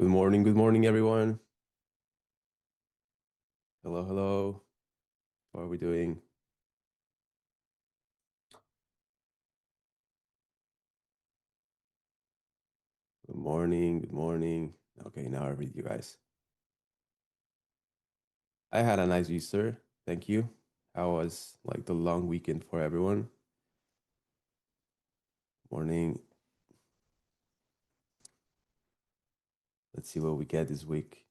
Good morning, everyone. Hello, hello. How are we doing? Good morning, good morning. Okay, now I read you guys. I had a nice Easter. Thank you. How was like the long weekend for everyone? Morning. Let's see what we get this week.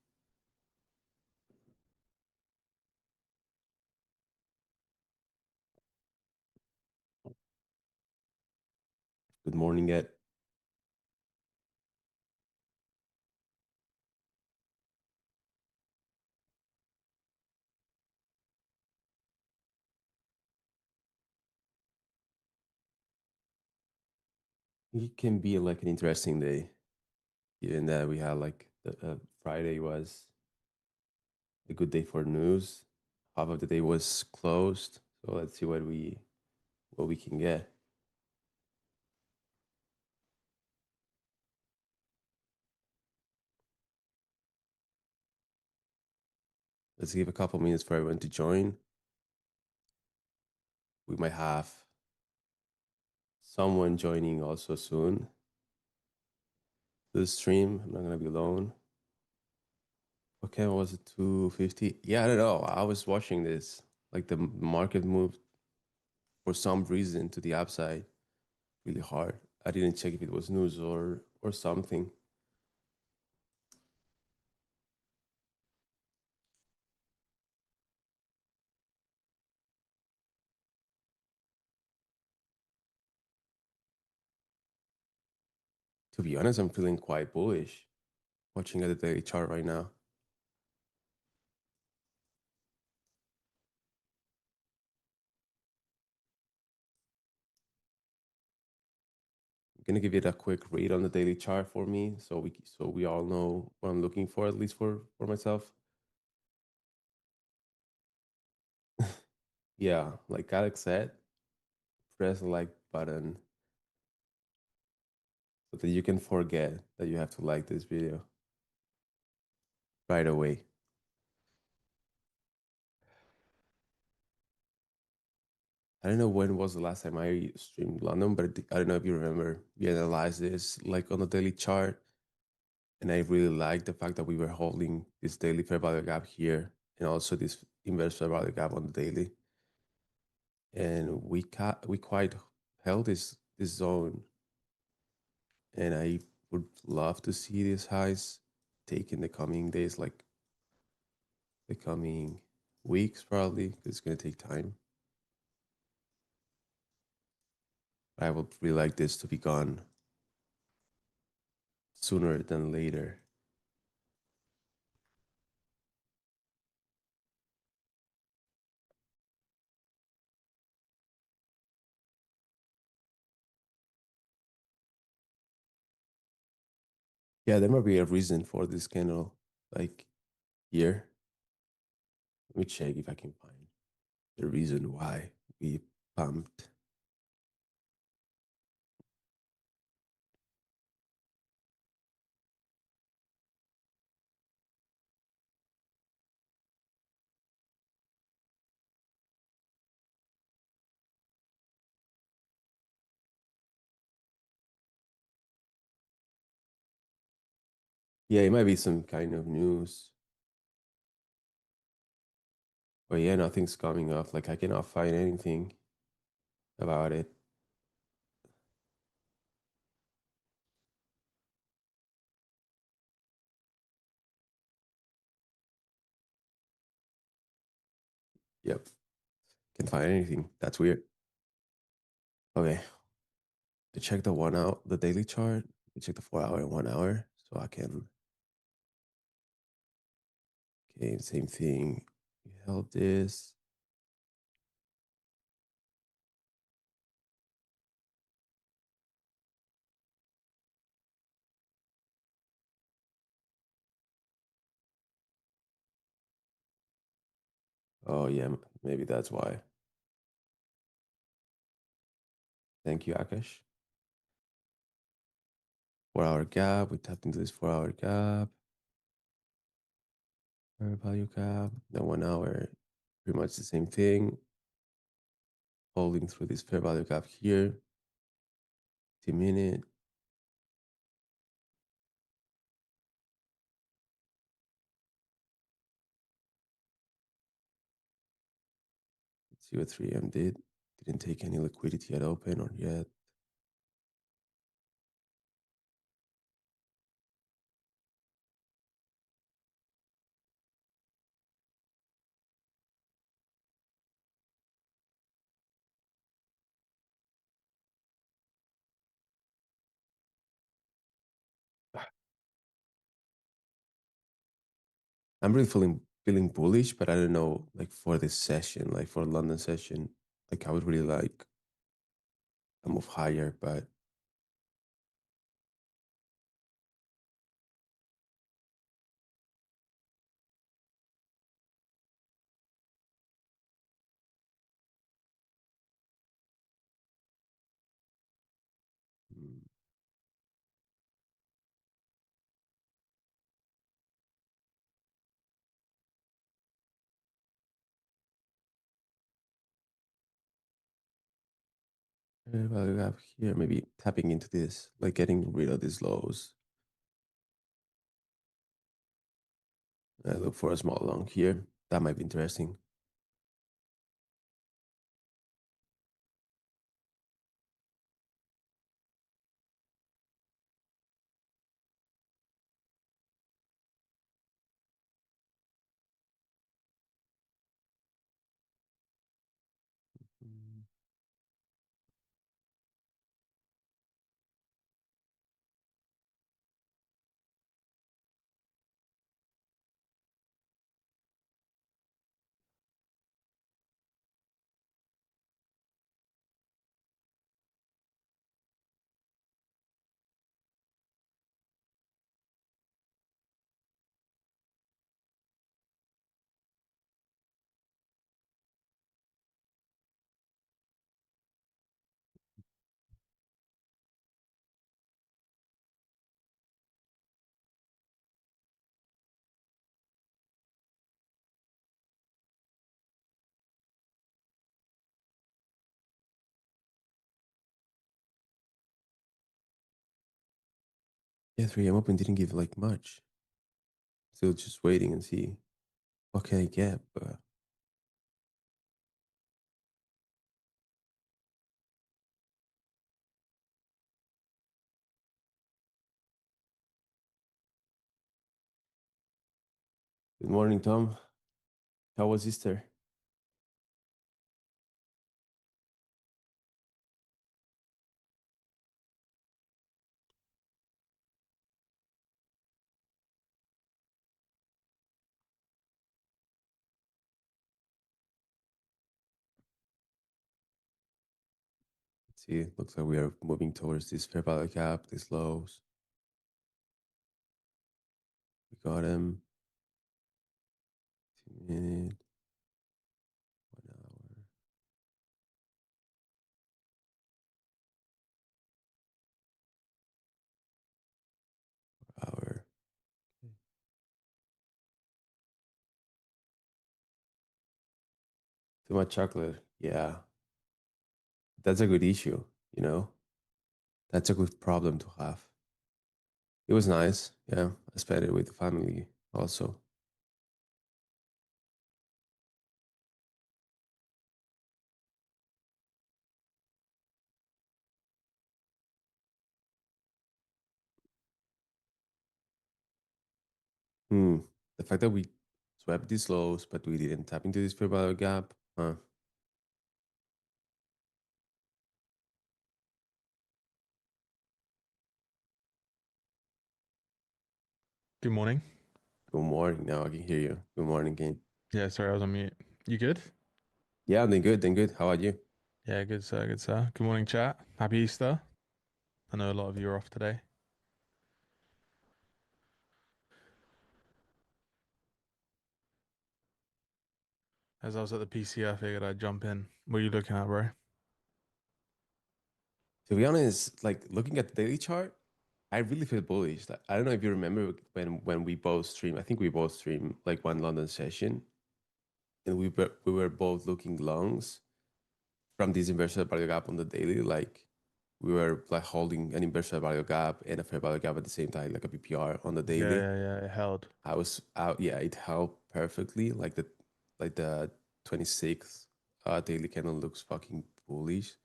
Good morning, Ed. It can be like an interesting day, given that we had like Friday was a good day for news. Half of the day was closed. So let's see what we can get. Let's give a couple minutes for everyone to join. We might have someone joining also soon to the stream. I'm not gonna be alone. Okay, what was it 250? Yeah, I don't know. I was watching this. Like the market moved for some reason to the upside really hard. I didn't check if it was news or something. To be honest, I'm feeling quite bullish watching at the daily chart right now. I'm gonna give it a quick read on the daily chart for me so we all know what I'm looking for, at least for myself. Yeah, like Alex said, press the like button so that you can forget that you have to like this video right away. I don't know when was the last time I streamed London, but I don't know if you remember. We analyzed this like on the daily chart, and I really liked the fact that we were holding this daily fair value gap here and also this inverse fair value gap on the daily. And we quite held this zone, and I would love to see these highs take in the coming days, like the coming weeks probably, 'cause it's gonna take time. I would really like this to be gone sooner than later. Yeah, there might be a reason for this candle, like here. Let me check if I can find the reason why we pumped. Yeah, it might be some kind of news. But yeah, nothing's coming up. Like I cannot find anything about it. Yep, can't find anything. That's weird. Okay, to check the 1 hour, the daily chart, we check the 4 hour and 1 hour, so I can. Okay, same thing. We held this. Oh yeah, maybe that's why. Thank you, Akash. 4 hour gap. We tapped into this 4 hour gap. fair value gap, the 1 hour, pretty much the same thing. Holding through this fair value gap here, 2 minute. Let's see what 3M did. Didn't take any liquidity at open or yet. I'm really feeling bullish, but I don't know, like for this session, like for London session, like I would really like a move higher, but mm, value gap here, maybe tapping into this, like getting rid of these lows. I look for a small long here. That might be interesting. Mm. Yeah, 3M open didn't give like much. Still just waiting and see what can I get, but good morning, Tom. How was Easter? Let's see, it looks like we are moving towards this fair value gap, these lows. We got him. 2 minute, 1 hour, hour. Okay. Too much chocolate. Yeah, that's a good issue, you know? That's a good problem to have. It was nice. Yeah, I spent it with the family also. Hmm. The fact that we swept these lows, but we didn't tap into this fair value gap. Huh. Good morning. Good morning. Now I can hear you. Good morning, Kane. Yeah, sorry, I was on mute. You good? Yeah, I'm doing good. Doing good. How about you? Yeah, good, sir. Good, sir. Good morning, chat. Happy Easter. I know a lot of you are off today. As I was at the PC, I figured I'd jump in. What are you looking at, bro? To be honest, like looking at the daily chart. I really feel bullish. Like, I don't know if you remember when we both stream. I think we both stream like one London session, and we were both looking longs from this inverse value gap on the daily. Like we were like holding an inverse value gap and a fair value gap at the same time, like a PPR on the Yeah, daily. yeah, yeah. It held. I was out. Yeah, it helped perfectly. Like the 26th daily candle looks fucking bullish.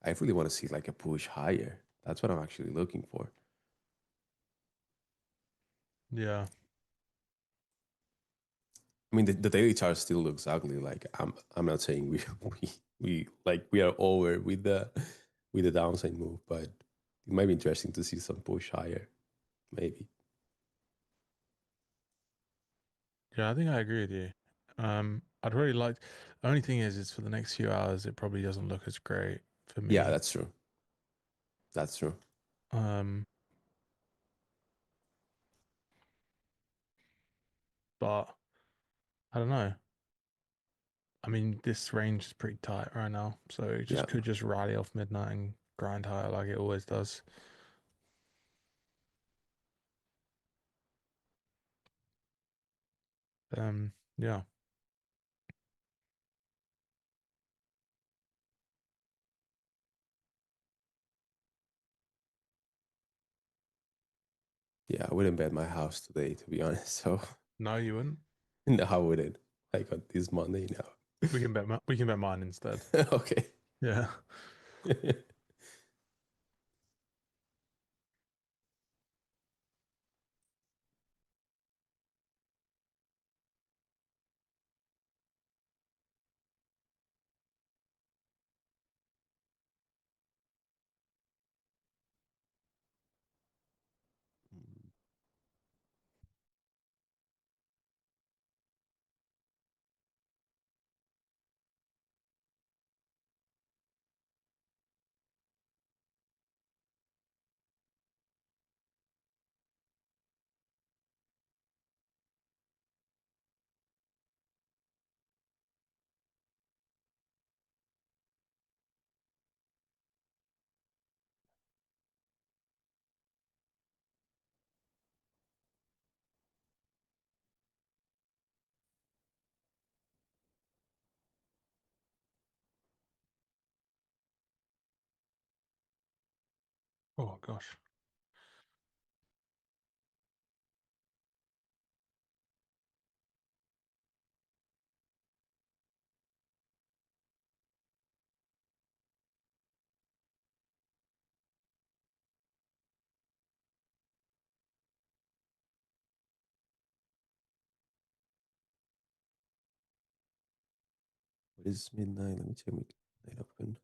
I really want to see like a push higher. That's what I'm actually looking for. Yeah, I mean, the daily chart still looks ugly. Like I'm not saying we we are over with the downside move, but it might be interesting to see some push higher, maybe. yeah. I think I agree with you. I'd really like. The only thing is for the next few hours, it probably doesn't look as great for Yeah, me. that's true. That's true. Um, but I don't know. I mean, this range is pretty tight right now, so it Yeah, just could just rally off midnight and grind higher like it always does. Yeah. yeah. I wouldn't bet my house today, to be honest. So No, you wouldn't. no, I wouldn't. Like on this Monday now. We can bet mine instead. Okay. Yeah. Oh gosh. What is midnight? Let me check midnight open.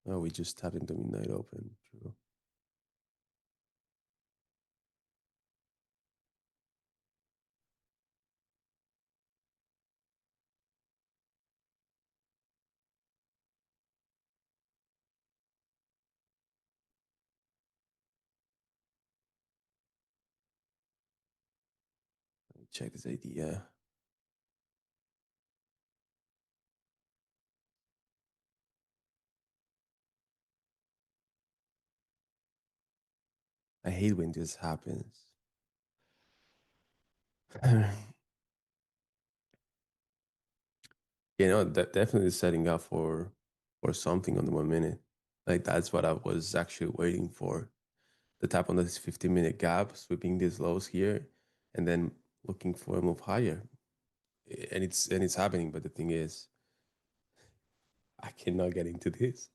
Oh, we just tapped into midnight open. True. Let me check this idea. I hate when this happens. That definitely setting up for something on the 1 minute. Like that's what I was actually waiting for. The tap on this 15-minute gap, sweeping these lows here, and then looking for a move higher. And it's happening, but the thing is, I cannot get into this.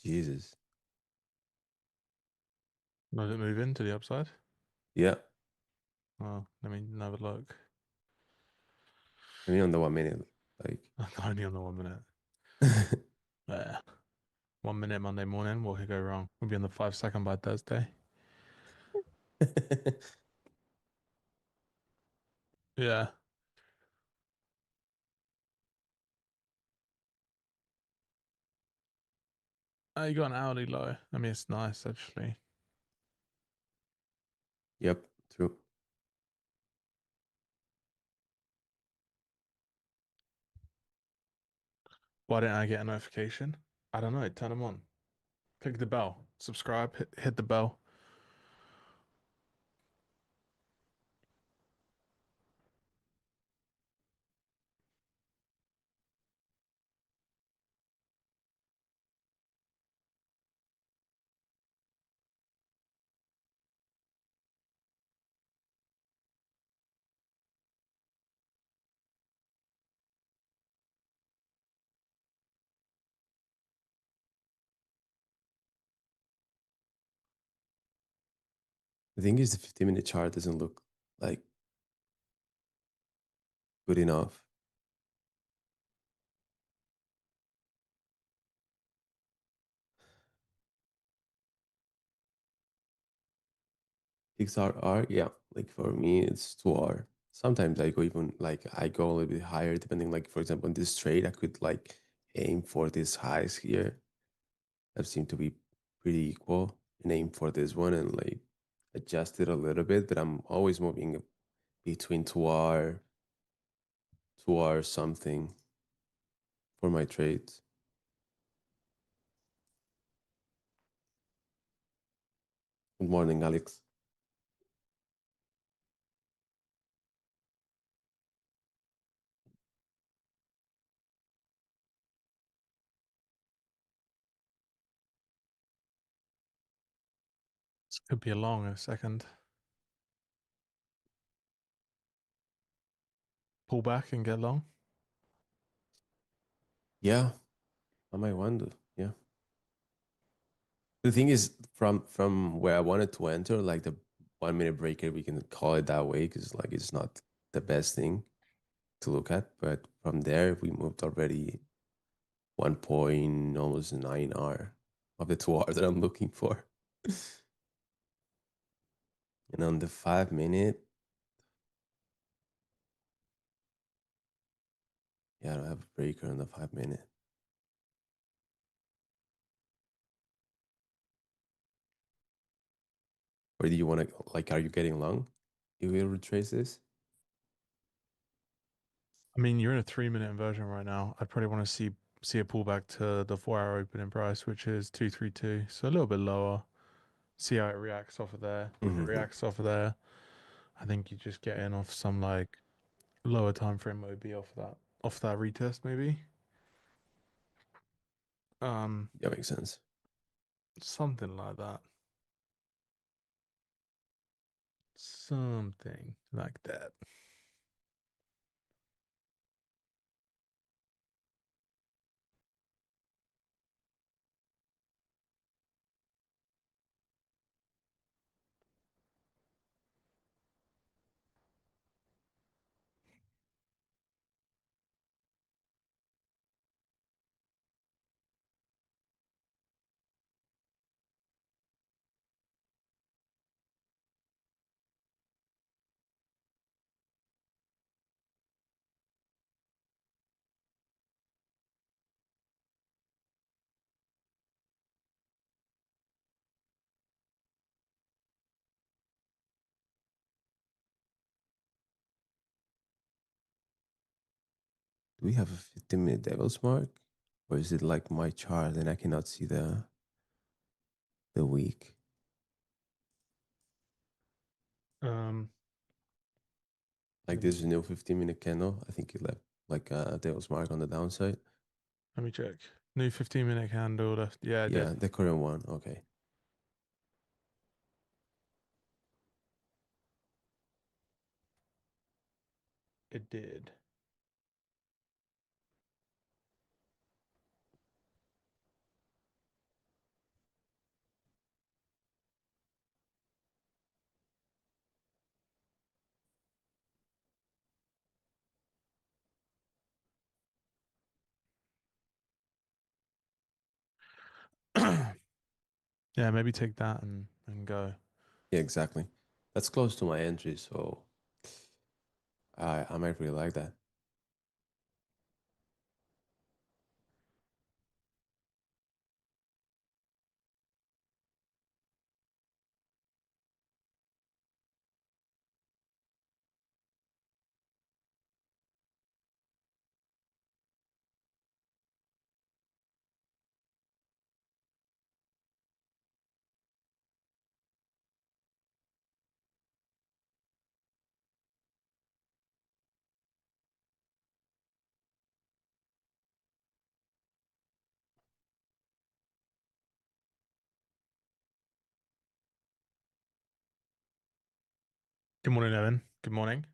Jesus. Does it move into the upside? Yeah. Oh, let me have a look. I mean on the 1 minute. Like Only on the 1 minute. Yeah. 1 minute Monday morning. What could go wrong? We'll be on the 5 second by Thursday. Yeah. Oh, you got an hourly low. I mean, it's nice actually. Yep, true. Why didn't I get a notification? I don't know. Turn them on. Click the bell. Subscribe. Hit the bell. The thing is, the 15-minute chart doesn't look like good enough. XRR, yeah. Like for me, it's 2 hour. Sometimes I go even like I go a little bit higher, depending. Like for example, in this trade, I could like aim for these highs here that seem to be pretty equal, and aim for this one and like adjust it a little bit. But I'm always moving between 2 hour, 2 hour something for my trades. Good morning, Alex. This could be a long a second. Pull back and get long. Yeah, I might want to. Yeah. The thing is, from where I wanted to enter, like the 1 minute breaker, we can call it that way because like it's not the best thing to look at. But from there, we moved already 1 point almost 9 hour of the 2 hours that I'm looking for. And on the 5 minute, yeah, I don't have a breaker on the 5 minute. Or do you want to like? Are you getting long? You will retrace this. I mean, you're in a 3 minute inversion right now. I'd probably want to see a pullback to the 4 hour opening price, which is 232. So a little bit lower. See how it reacts off of there. If it Hmm. reacts off of there, I think you just get in off some like lower time frame OB off that retest maybe. Um, That makes sense. something like that. Something like that. Do we have a 15-minute devil's mark, or is it like my chart and I cannot see the week? Um, Like let me this new 15-minute candle, I think it left like a devil's mark on the downside. let me check. New 15 minute candle left. Yeah, I did. Yeah, the current one. Okay. It did. Yeah, maybe take that and go. Yeah, exactly. That's close to my entry, so I might really like that. Good morning, Evan. Good morning.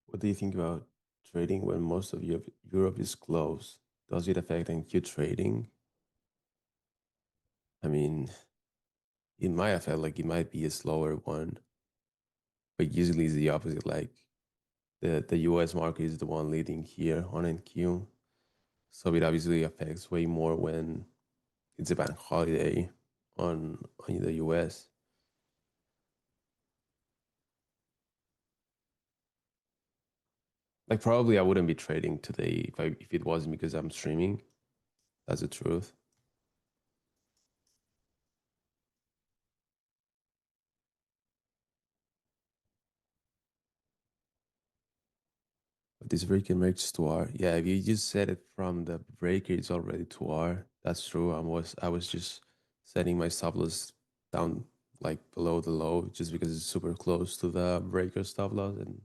What do you think about trading when most of Europe is closed? Does it affect NQ trading? I mean, it might affect, like it might be a slower one, but usually it's the opposite. Like the US market is the one leading here on NQ. So it obviously affects way more when it's a bank holiday on the US. Like probably I wouldn't be trading today if it wasn't because I'm streaming. That's the truth. But this breaker makes 2R. Yeah, if you just set it from the breaker, it's already 2R. That's true. I was just setting my stop loss down like below the low just because it's super close to the breaker stop loss, and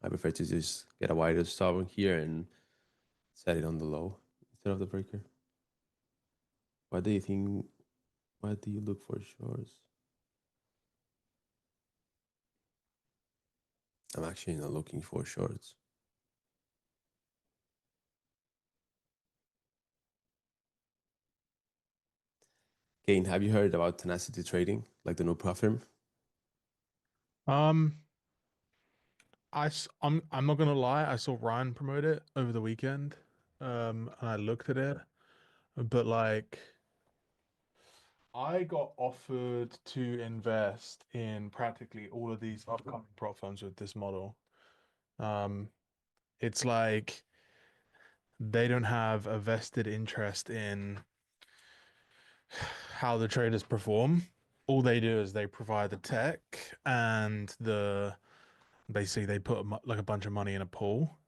I prefer to just get a wider stop on here and set it on the low instead of the breaker. Why do you think? Why do you look for shorts? I'm actually not looking for shorts. Kane, have you heard about tenacity trading, like the new platform? Um, I'm not gonna lie. I saw Ryan promote it over the weekend. And I looked at it, but like I got offered to invest in practically all of these upcoming prop firms with this model. Um, it's like they don't have a vested interest in how the traders perform. All they do is they provide the tech and basically they put like a bunch of money in a pool.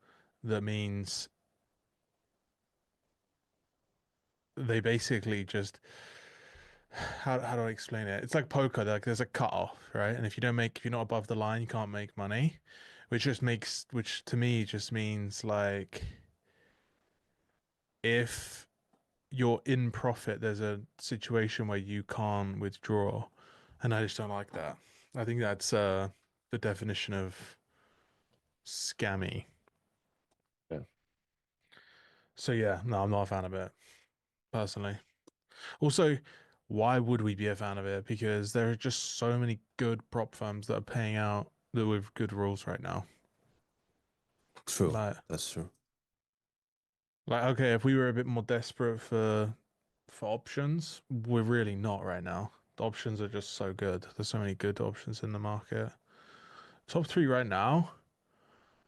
That means they basically just how do I explain it? It's like poker. Like there's a cutoff, right? And if you're not above the line, you can't make money, which to me just means like if you're in profit, there's a situation where you can't withdraw, and I just don't like that. I think that's the definition of scammy. Yeah. So yeah, no, I'm not a fan of it personally. Also, why would we be a fan of it? Because there are just so many good prop firms that are paying out that with good rules right now. True. Like, That's true. okay, if we were a bit more desperate for options, we're really not right now. The options are just so good. There's so many good options in the market. Top three right now.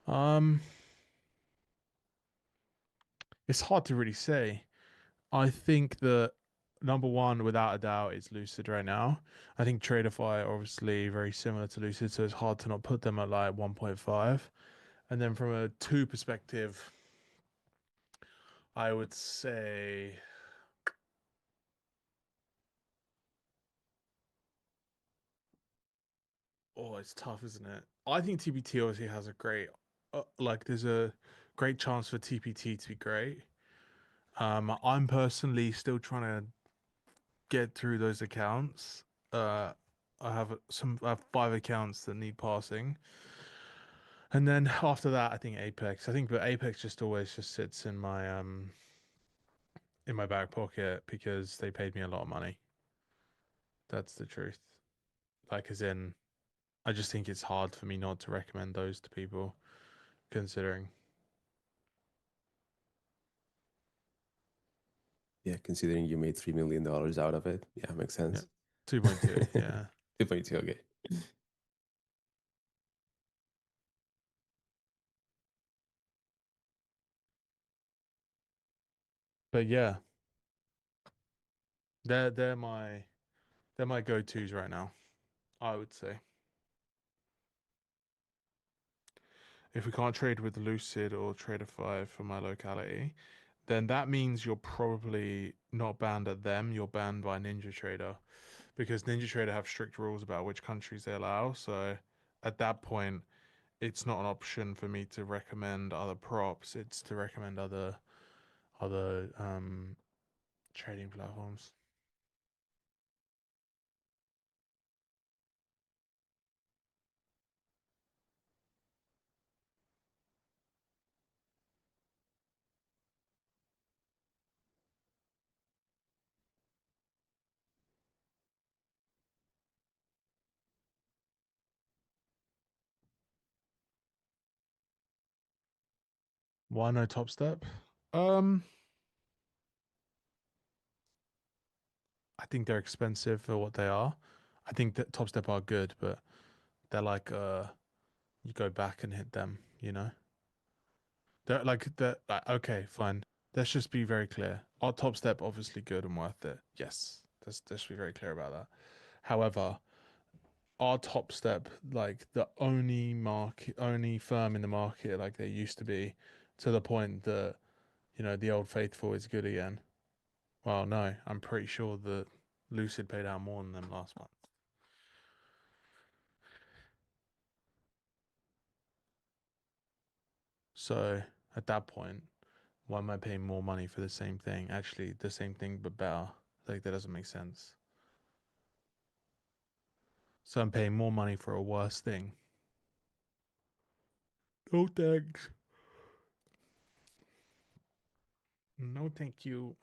Um, it's hard to really say. I think that number one, without a doubt, is Lucid right now. I think Tradeify are obviously very similar to Lucid, so it's hard to not put them at like 1.5. And then from a two perspective, I would say, oh, it's tough, isn't it? I think TPT obviously has a great, there's a great chance for TPT to be great. I'm personally still trying to get through those accounts. Uh, I have 5 accounts that need passing. And then after that, I think Apex. But Apex just always just sits in my back pocket because they paid me a lot of money. That's the truth. Like as in, I just think it's hard for me not to recommend those to people, considering. Yeah, considering you made $3 million out of it. Yeah, makes Yeah. sense. 2.2, yeah. 2.2, okay. But yeah, they're they're my they're my go-tos right now, I would say. If we can't trade with Lucid or Trader 5 for my locality, then that means you're probably not banned at them, you're banned by NinjaTrader because NinjaTrader have strict rules about which countries they allow. So at that point, it's not an option for me to recommend other props. It's to recommend other trading platforms. Why no Top Step? Um, I think they're expensive for what they are. I think that Top Step are good, but they're like you go back and hit them, you know? They're okay, fine. Let's just be very clear. Our Top Step obviously good and worth it. Yes. Let's be very clear about that. However, our Top Step, like the only firm in the market like they used to be, to the point that, the old faithful is good again. Well, no, I'm pretty sure that Lucid paid out more than them last month. So at that point, why am I paying more money for the same thing? Actually, the same thing but better. Like that doesn't make sense. So I'm paying more money for a worse thing. Oh, thanks. No, thank you.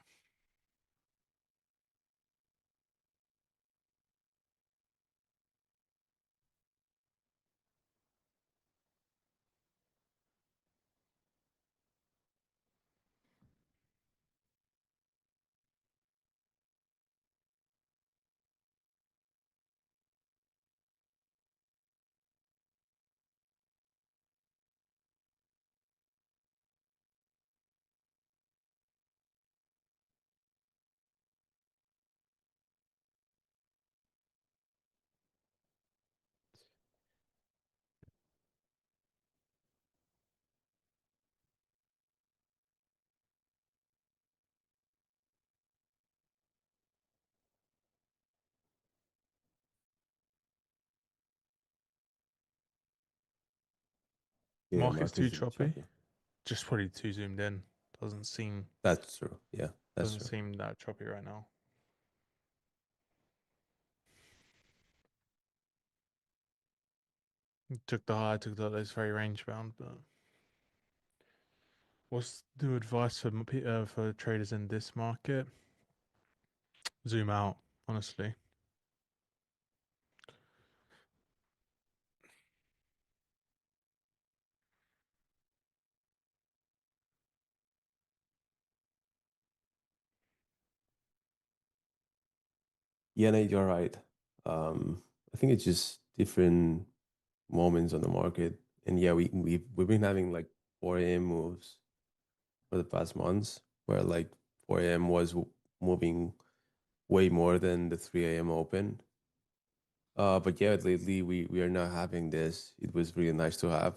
Yeah, Market's too market's really choppy. choppy. Just probably too zoomed in. Doesn't seem That's true. Yeah, that's doesn't true. seem that choppy right now. Took the high, took the low. It's very range bound. But what's the advice for traders in this market? Zoom out. Honestly, Yeah, Nate, you're right. I think it's just different moments on the market, and yeah, we've been having like 4 a.m. moves for the past months, where like 4 a.m. was moving way more than the 3 a.m. open. But yeah, lately we are not having this. It was really nice to have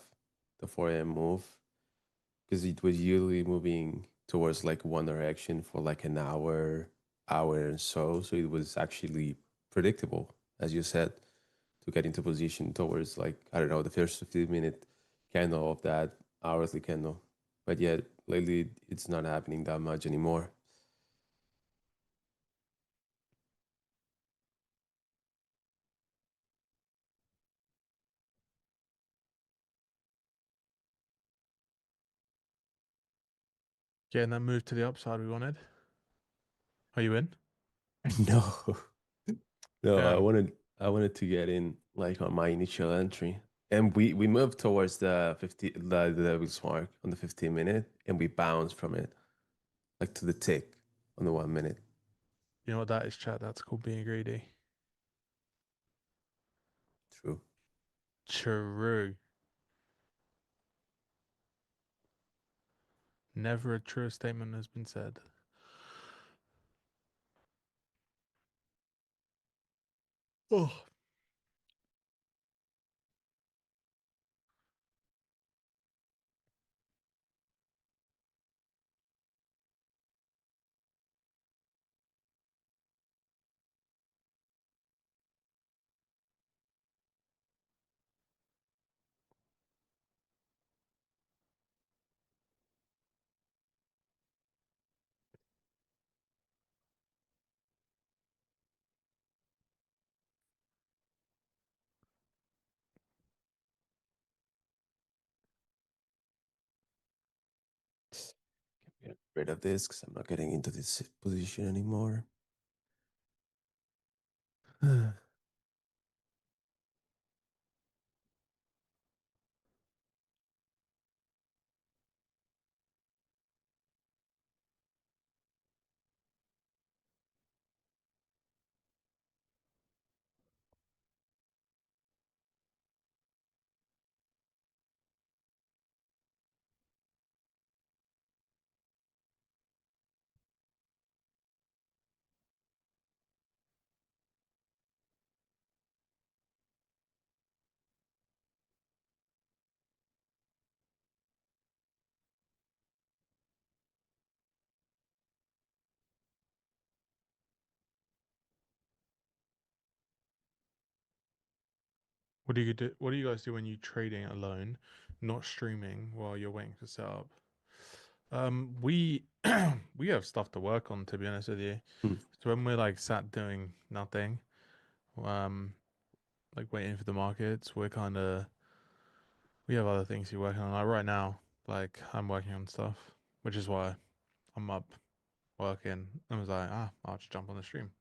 the 4 a.m. move because it was usually moving towards like one direction for like an hour and so. So it was actually predictable, as you said, to get into position towards like, I don't know, the first 15-minute candle of that hourly candle. But yet lately it's not happening that much anymore. getting that move to the upside we wanted. Are you in? No, no, I Damn. wanted I wanted to get in like on my initial entry. And we moved towards the levels mark on the 15 minute and we bounced from it like to the tick on the 1 minute. You know what that is, chat? That's called being greedy. True. True. Never a truer statement has been said. Oh, Get rid of this because I'm not getting into this position anymore. what do you do? What do you guys do when you trading alone, not streaming while you're waiting to set up? We we have stuff to work on, to be honest with you. Hmm. So when we're like sat doing nothing, um, like waiting for the markets, we have other things we're working on. Like right now, like I'm working on stuff, which is why I'm up working. I was like, I'll just jump on the stream.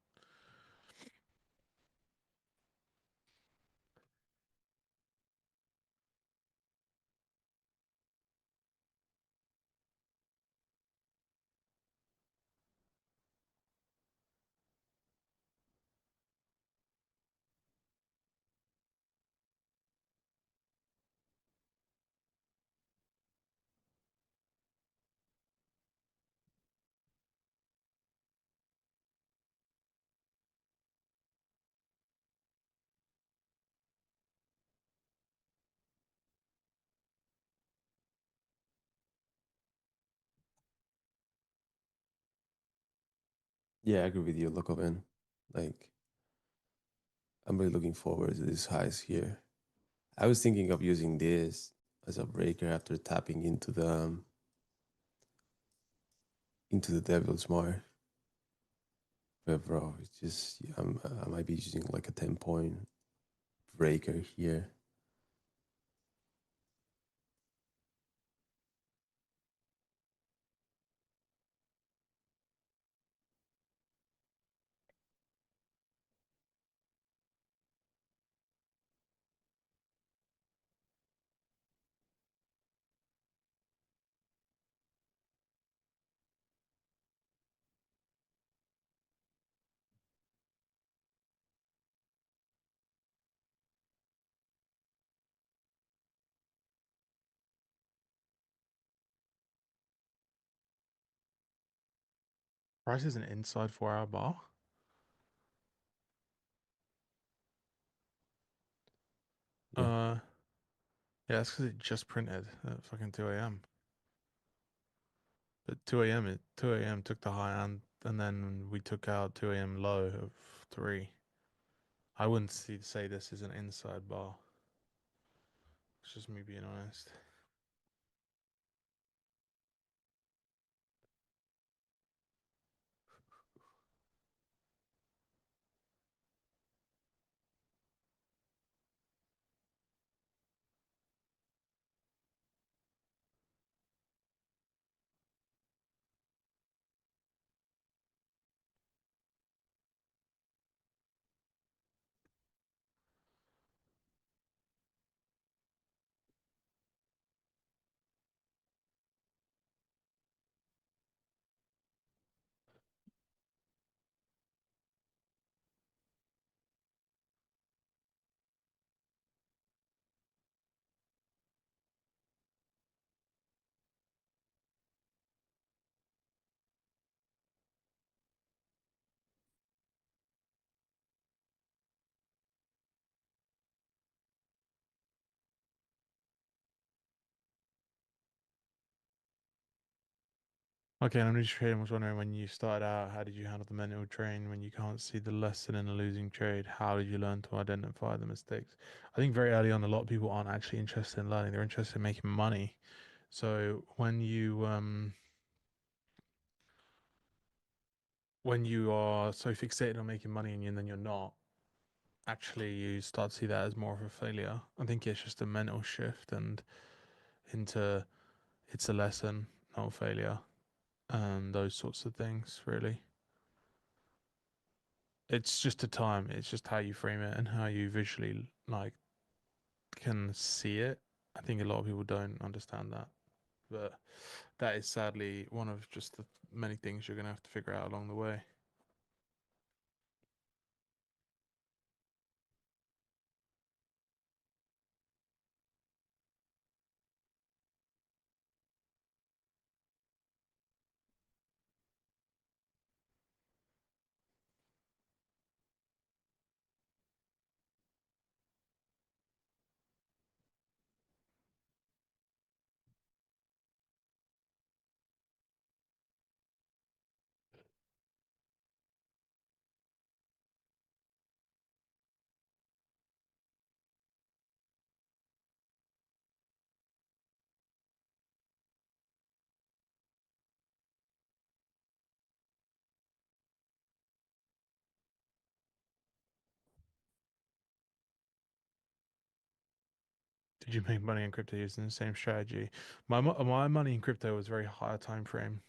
Yeah, I agree with you, Lokoven. Like, I'm really looking forward to these highs here. I was thinking of using this as a breaker after tapping into the devil's mark. But bro, it's just I might be using like a 10-point breaker here. Price is an inside 4 hour bar. Yeah. Yeah, that's because it just printed at fucking 2 a.m. But 2 a.m. 2 a.m. took the high and then we took out 2 a.m. low of 3. I wouldn't say this is an inside bar. It's just me being honest. Okay, and I'm just trading. Was wondering when you started out, how did you handle the mental drain when you can't see the lesson in a losing trade? How did you learn to identify the mistakes? I think very early on, a lot of people aren't actually interested in learning; they're interested in making money. So when you are so fixated on making money and then you're not, actually you start to see that as more of a failure. I think it's just a mental shift and into it's a lesson, not a failure, and those sorts of things, really. It's just a time, it's just how you frame it and how you visually like can see it. I think a lot of people don't understand that. But that is sadly one of just the many things you're gonna have to figure out along the way. Did you make money in crypto using the same strategy? My money in crypto was very higher time frame.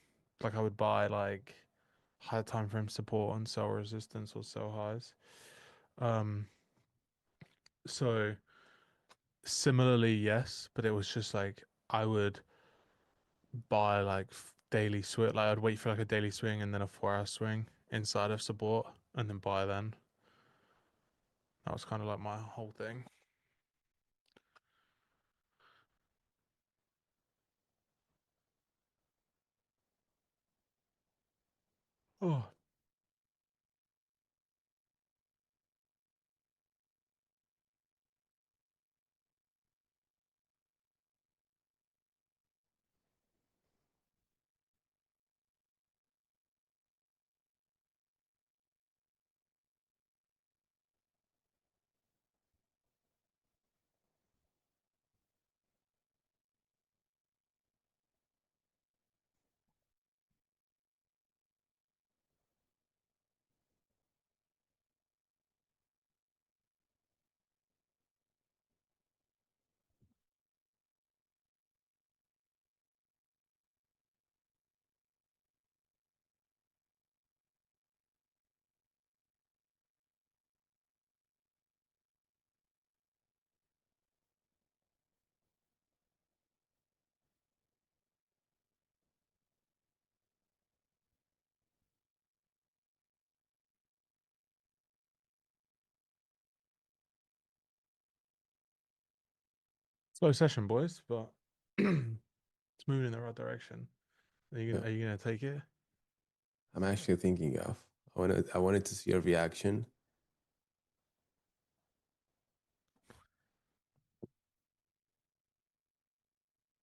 Like I would buy like higher time frame support and sell resistance or sell highs. Um, so similarly, yes, but it was just like I would buy like daily swing. Like I'd wait for like a daily swing and then a 4 hour swing inside of support and then buy then. That was kind of like my whole thing. Oh, slow session, boys, but it's moving in the right direction. Yeah, Are you gonna take it? I'm actually thinking of. I wanted to see your reaction.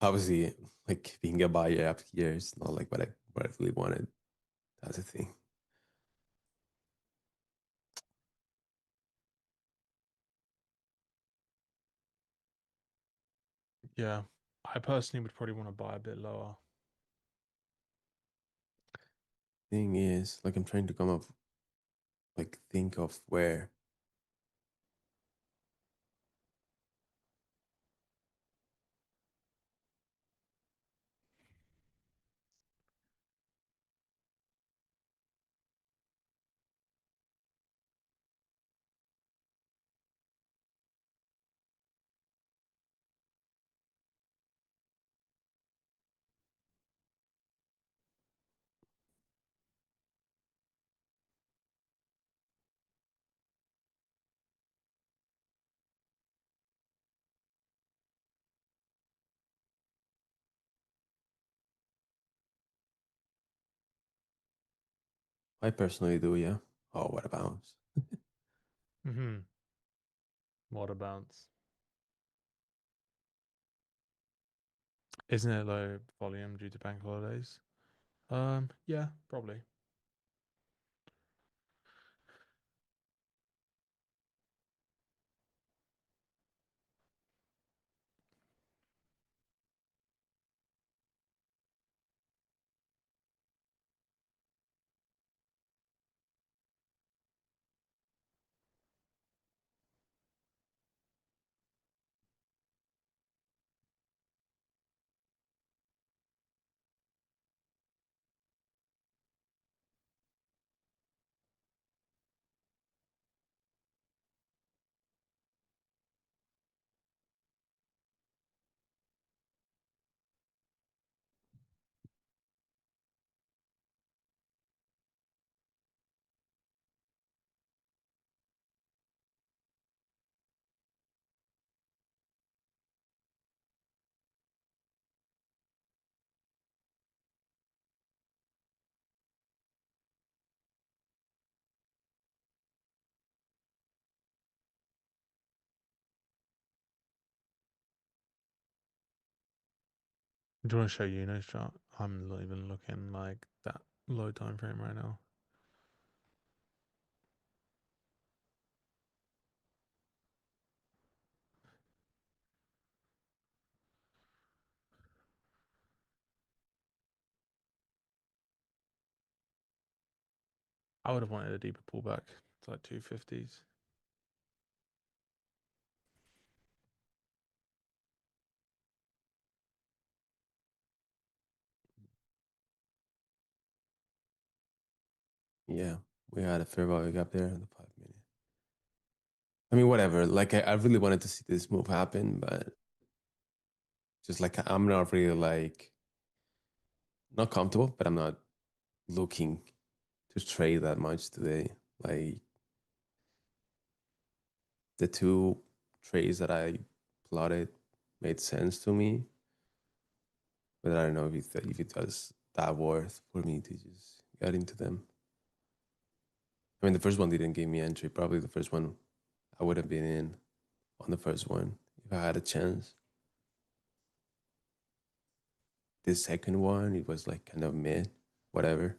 Obviously, like being a buyer up here is not like what I really wanted. That's the thing. Yeah, I personally would probably want to buy a bit lower. Thing is, like I'm trying to come up, like think of where. I personally do, yeah. Oh, what a bounce. Mm-hmm. What a bounce. Isn't it low volume due to bank holidays? Yeah, probably. Do you want to show Juno's chart? I'm not even looking like that low time frame right now. I would have wanted a deeper pullback to like 250s. Yeah, we had a fair value gap there in the 5 minute. I mean, whatever. Like, I really wanted to see this move happen, but just like I'm not really like not comfortable, but I'm not looking to trade that much today. Like the two trades that I plotted made sense to me, but I don't know if it does that worth for me to just get into them. I mean, the first one didn't give me entry. Probably the first one I would have been in on the first one if I had a chance. The second one, it was like kind of mid, whatever.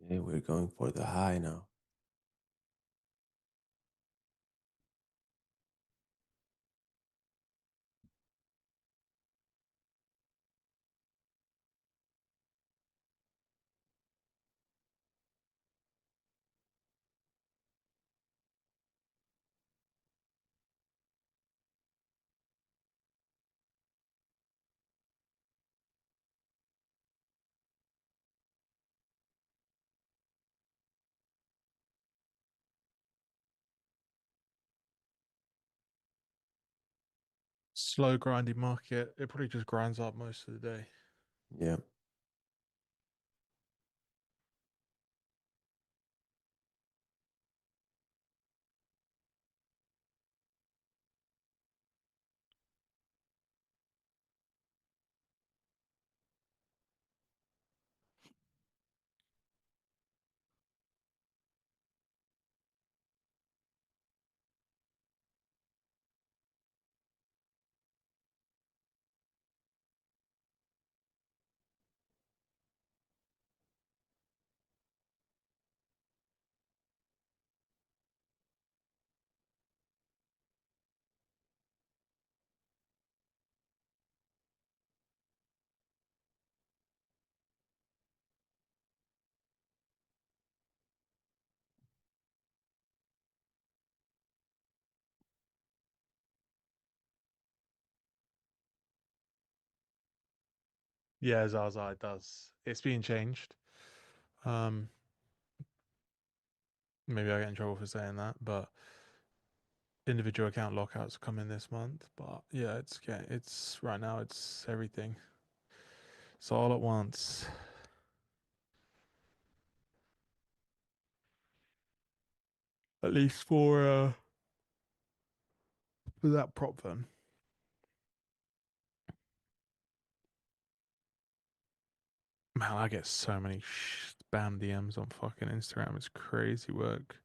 Yeah, we're going for the high now. Slow grinding market. It probably just grinds up most of the day. Yeah. Yeah, Zaza it does. It's being changed. Um, maybe I get in trouble for saying that, but individual account lockouts come in this month. But yeah, it's right now it's everything. It's all at once. At least for that prop firm. Man, I get so many spam DMs on fucking Instagram. It's crazy work.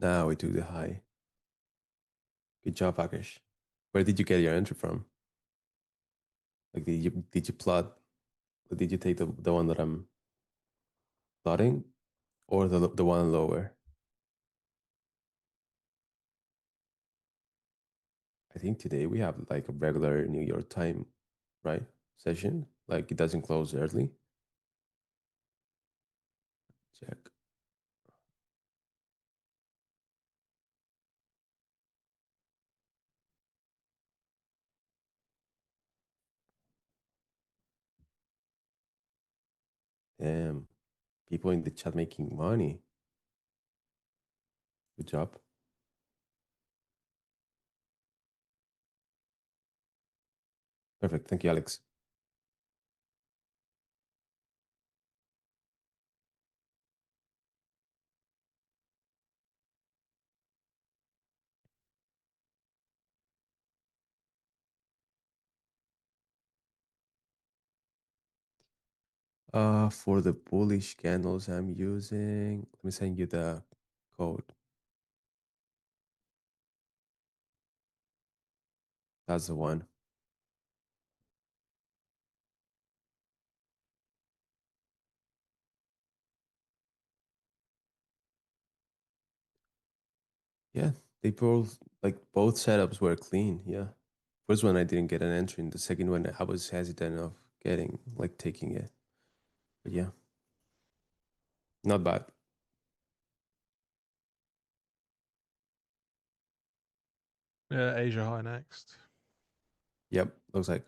Now we do the high. Good job, Akash. Where did you get your entry from? Like, did you plot? Or did you take the one that I'm plotting, or the one lower? I think today we have like a regular New York time, right? Session. Like it doesn't close early. Check. Damn. People in the chat making money. Good job. Perfect. Thank you, Alex. For the bullish candles I'm using, let me send you the code. That's the one. Yeah, they both setups were clean. Yeah. First one I didn't get an entry, and the second one I was hesitant of getting like taking it. But yeah, not bad. Yeah, Asia High next. Yep, looks like.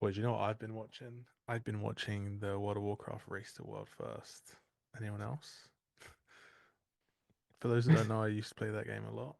Well, do you know what I've been watching? I've been watching the World of Warcraft Race to World First. Anyone else? For those that don't know, I used to play that game a lot.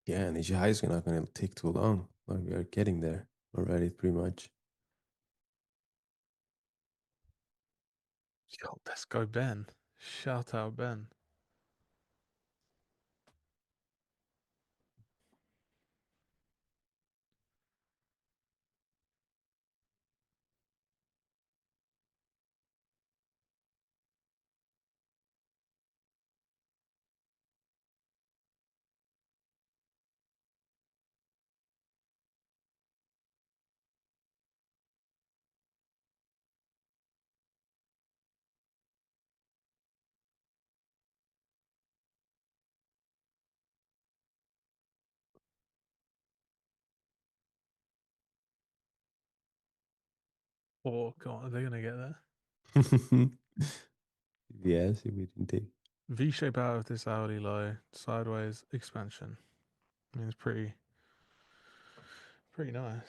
Yeah, and Ishihai is not gonna take too long. Like we are getting there already, pretty much. Yo, let's go, Ben. Shout out, Ben. Oh, God, are they going to get there? Yes, if we didn't take. V shape out of this hourly low, sideways expansion. I mean, it's pretty nice.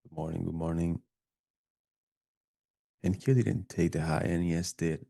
Good morning, good morning. And Q didn't take the high, and yes did.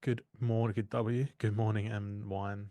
Good morning, good W. Good morning, M wine.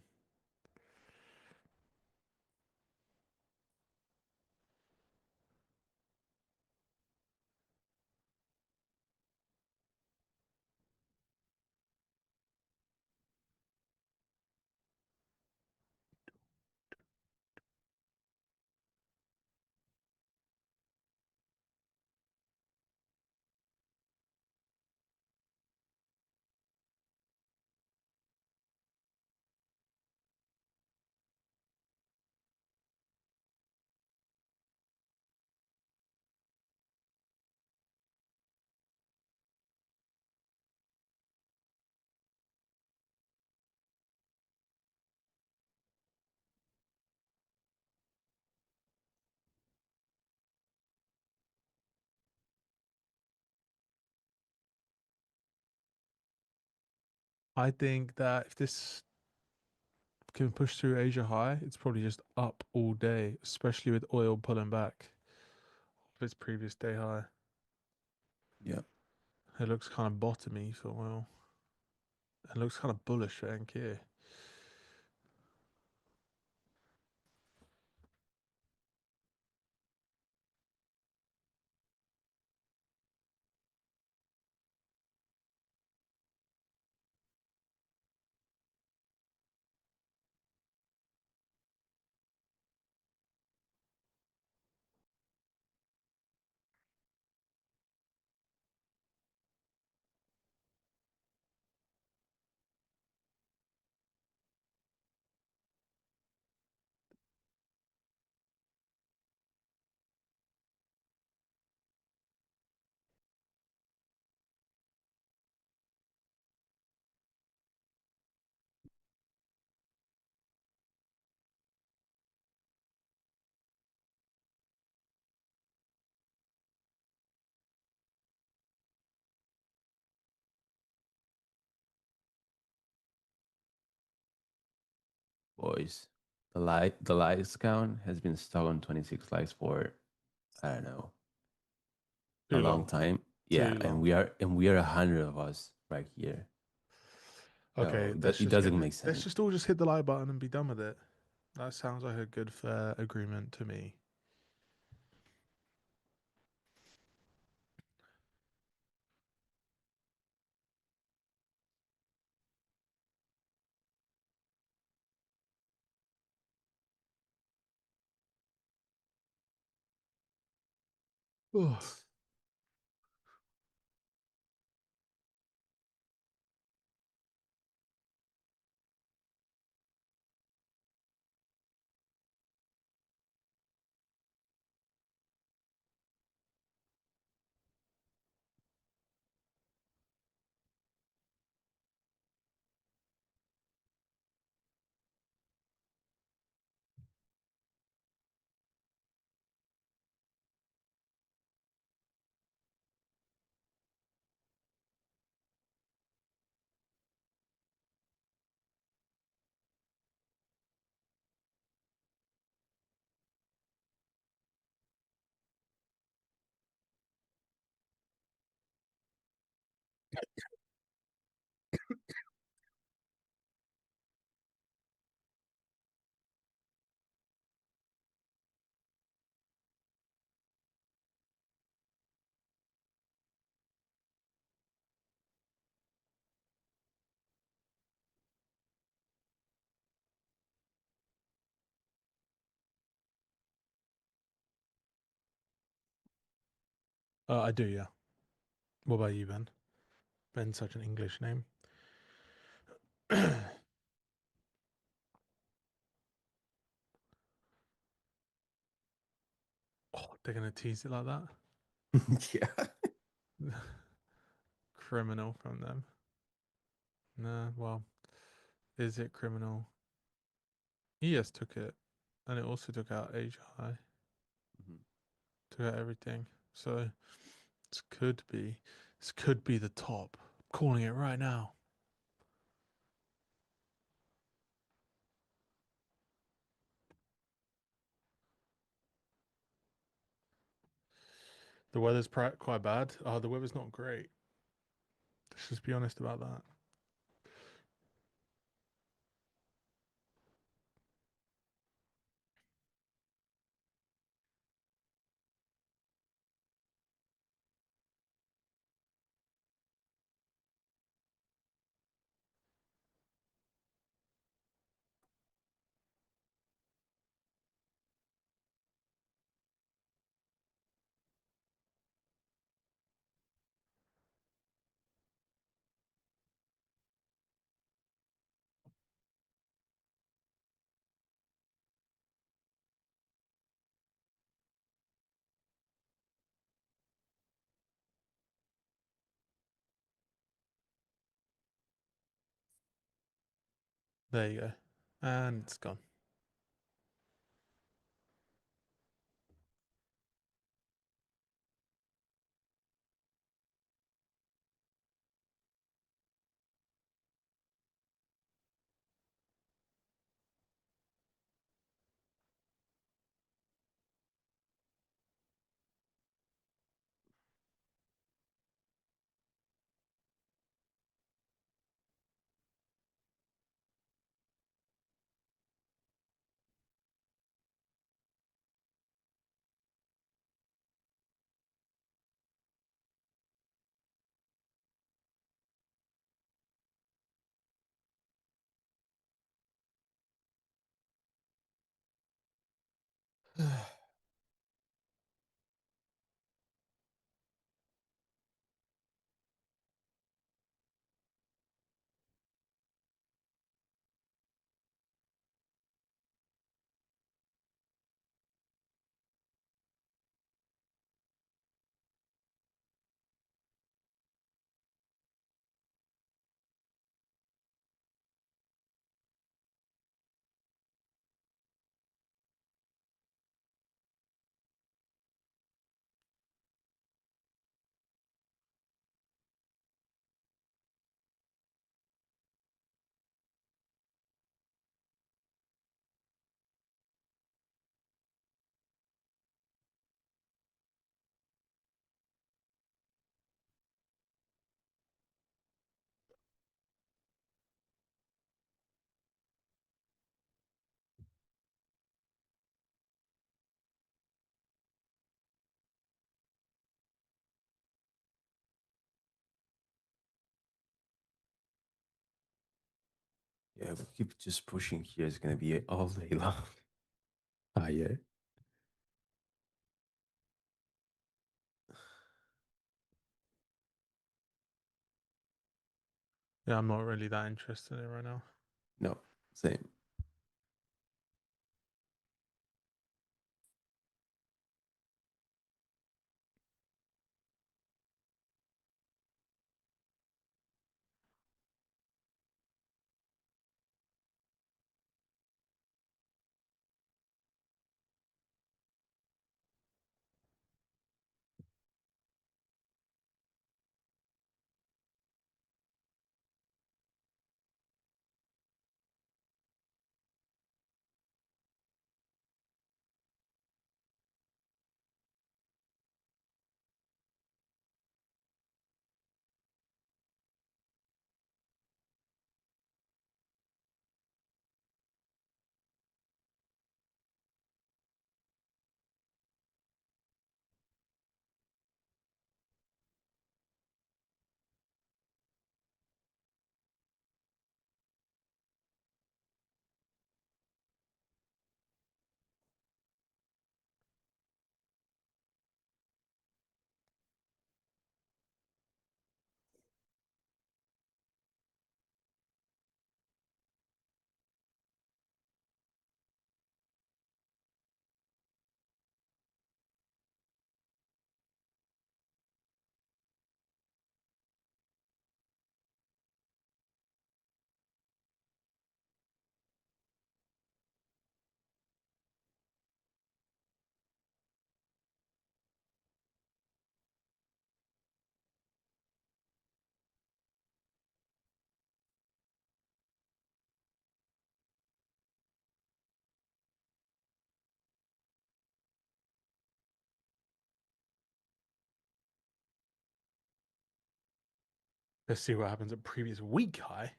I think that if this can push through Asia high, it's probably just up all day, especially with oil pulling back of its previous day high. Yeah. It looks kind of bottomy for oil. It looks kind of bullish for NK. Boys. The likes count has been stuck on 26 likes for I don't know, a Too long long. time. Yeah, Too and long. we are 100 of us right here. Okay, So that it doesn't make let's sense. just all just hit the like button and be done with it. That sounds like a good fair agreement to me. Oh, I do, yeah. What about you, Ben? Ben's such an English name. Oh, they're gonna tease it like that. Yeah. Criminal from them. Nah, well, is it criminal? ES took it, and it also took out HI, Mhm. took out everything. So this could be the top. I'm calling it right now. The weather's quite bad. Oh, the weather's not great. Let's just be honest about that. There you go. And it's gone. Yeah, we keep just pushing here. It's gonna be all day long. Ah, yeah. Yeah, I'm not really that interested in it right now. No, same. Let's see what happens at previous week high.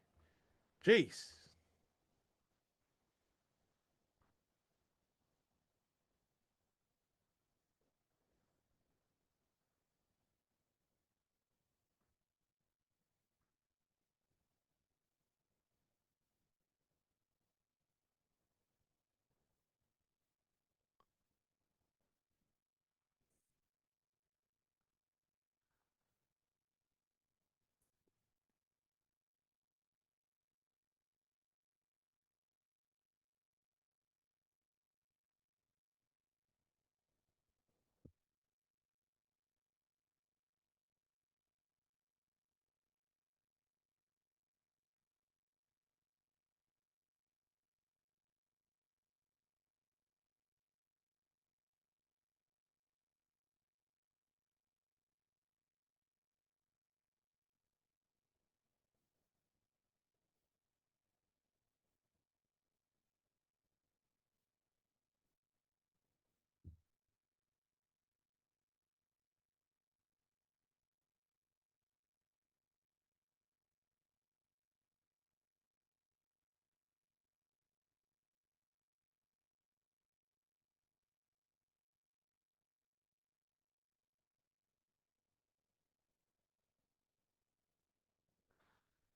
Jeez.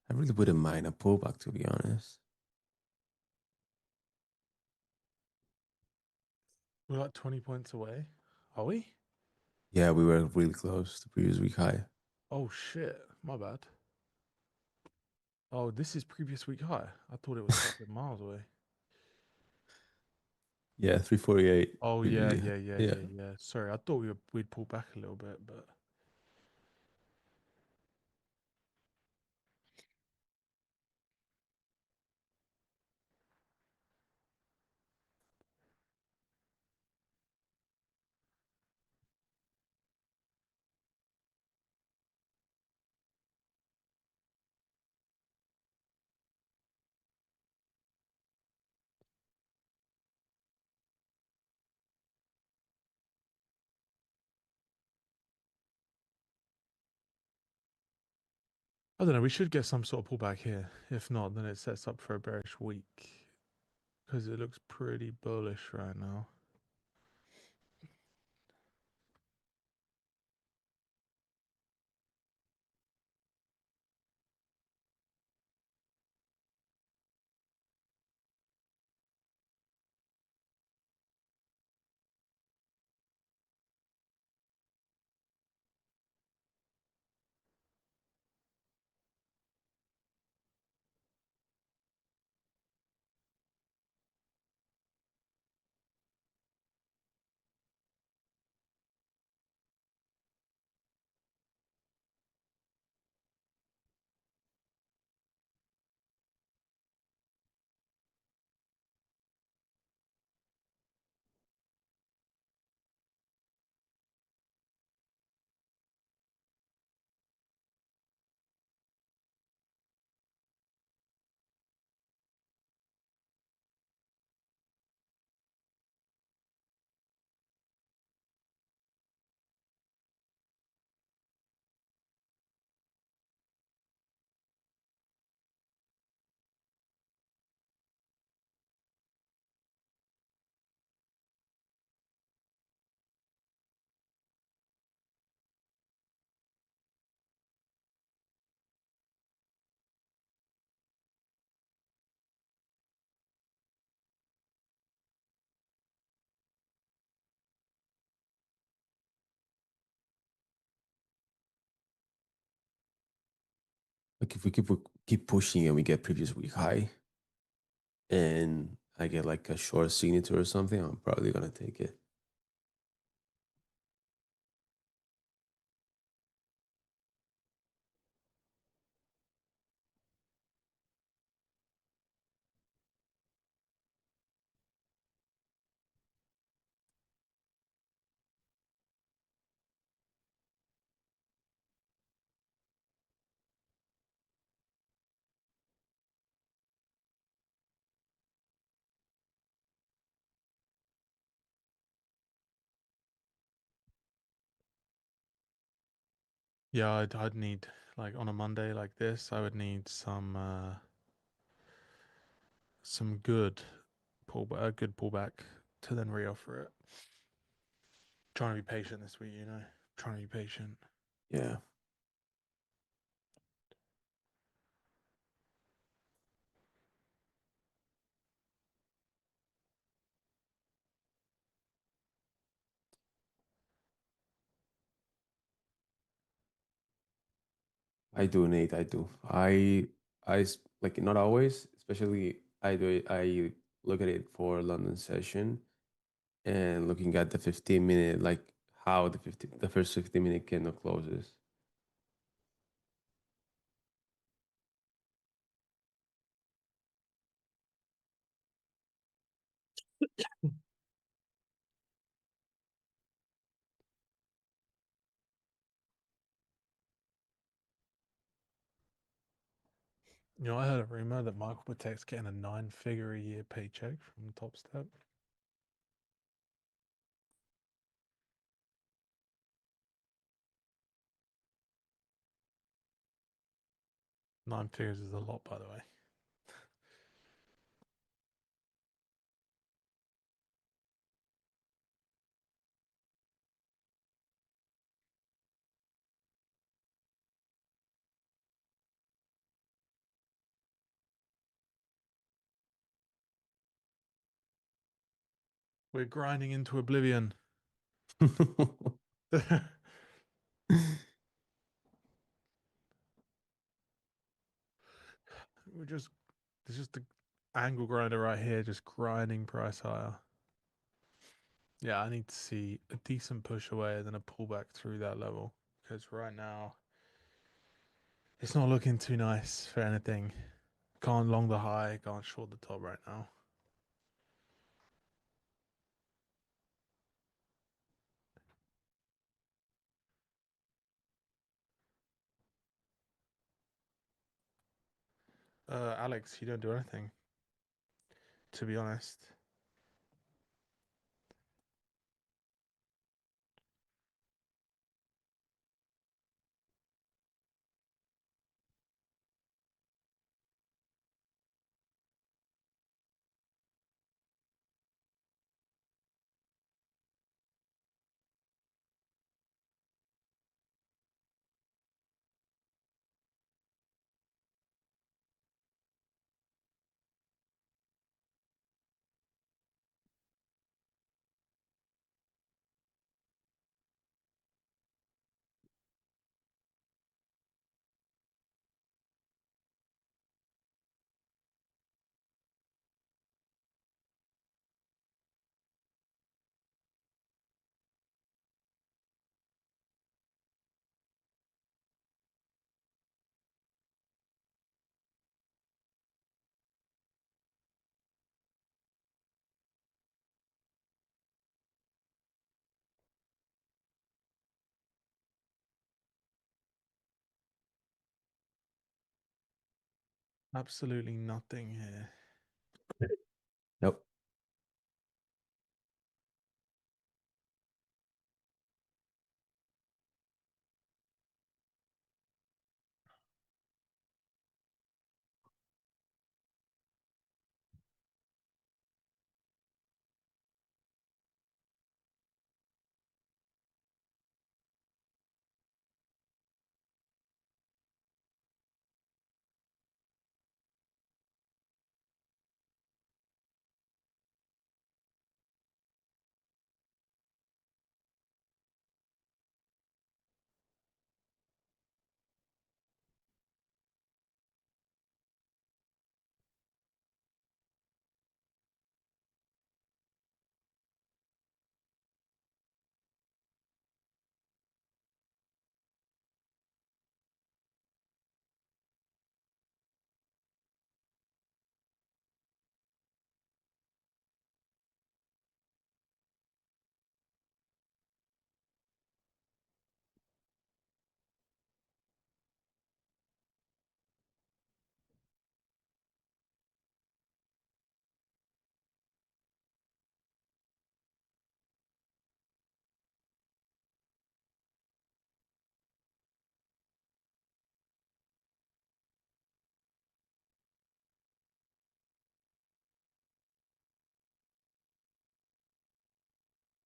I really wouldn't mind a pullback, to be honest. We're like 20 points away. Are we? Yeah, we were really close to previous week high. Oh shit. My bad. Oh, this is previous week high. I thought it was fucking miles away. Yeah, 348 Oh yeah, previously. yeah, yeah, Yeah. yeah, yeah. Sorry, I thought we'd pull back a little bit, but I don't know. We should get some sort of pullback here. If not, then it sets up for a bearish week because it looks pretty bullish right now. Like if we keep pushing and we get previous week high, and I get like a short signature or something, I'm probably gonna take it. Yeah, I'd need like on a Monday like this, I would need some good pullback to then reoffer it. Trying to be patient this week, you know. Trying to be patient. Yeah. I do, Nate. I do. Like not always, especially I do it. I look at it for London session and looking at the 15 minute, like how the first 15 minute candle closes. You know, I heard a rumor that Michael Patek's getting a 9-figure a year paycheck from Top Step. 9 figures is a lot, by the way. We're grinding into oblivion. We're just there's just the angle grinder right here, just grinding price higher. Yeah, I need to see a decent push away and then a pullback through that level because right now it's not looking too nice for anything. Can't long the high, can't short the top right now. Alex, you don't do anything, to be honest. Absolutely nothing here. Nope.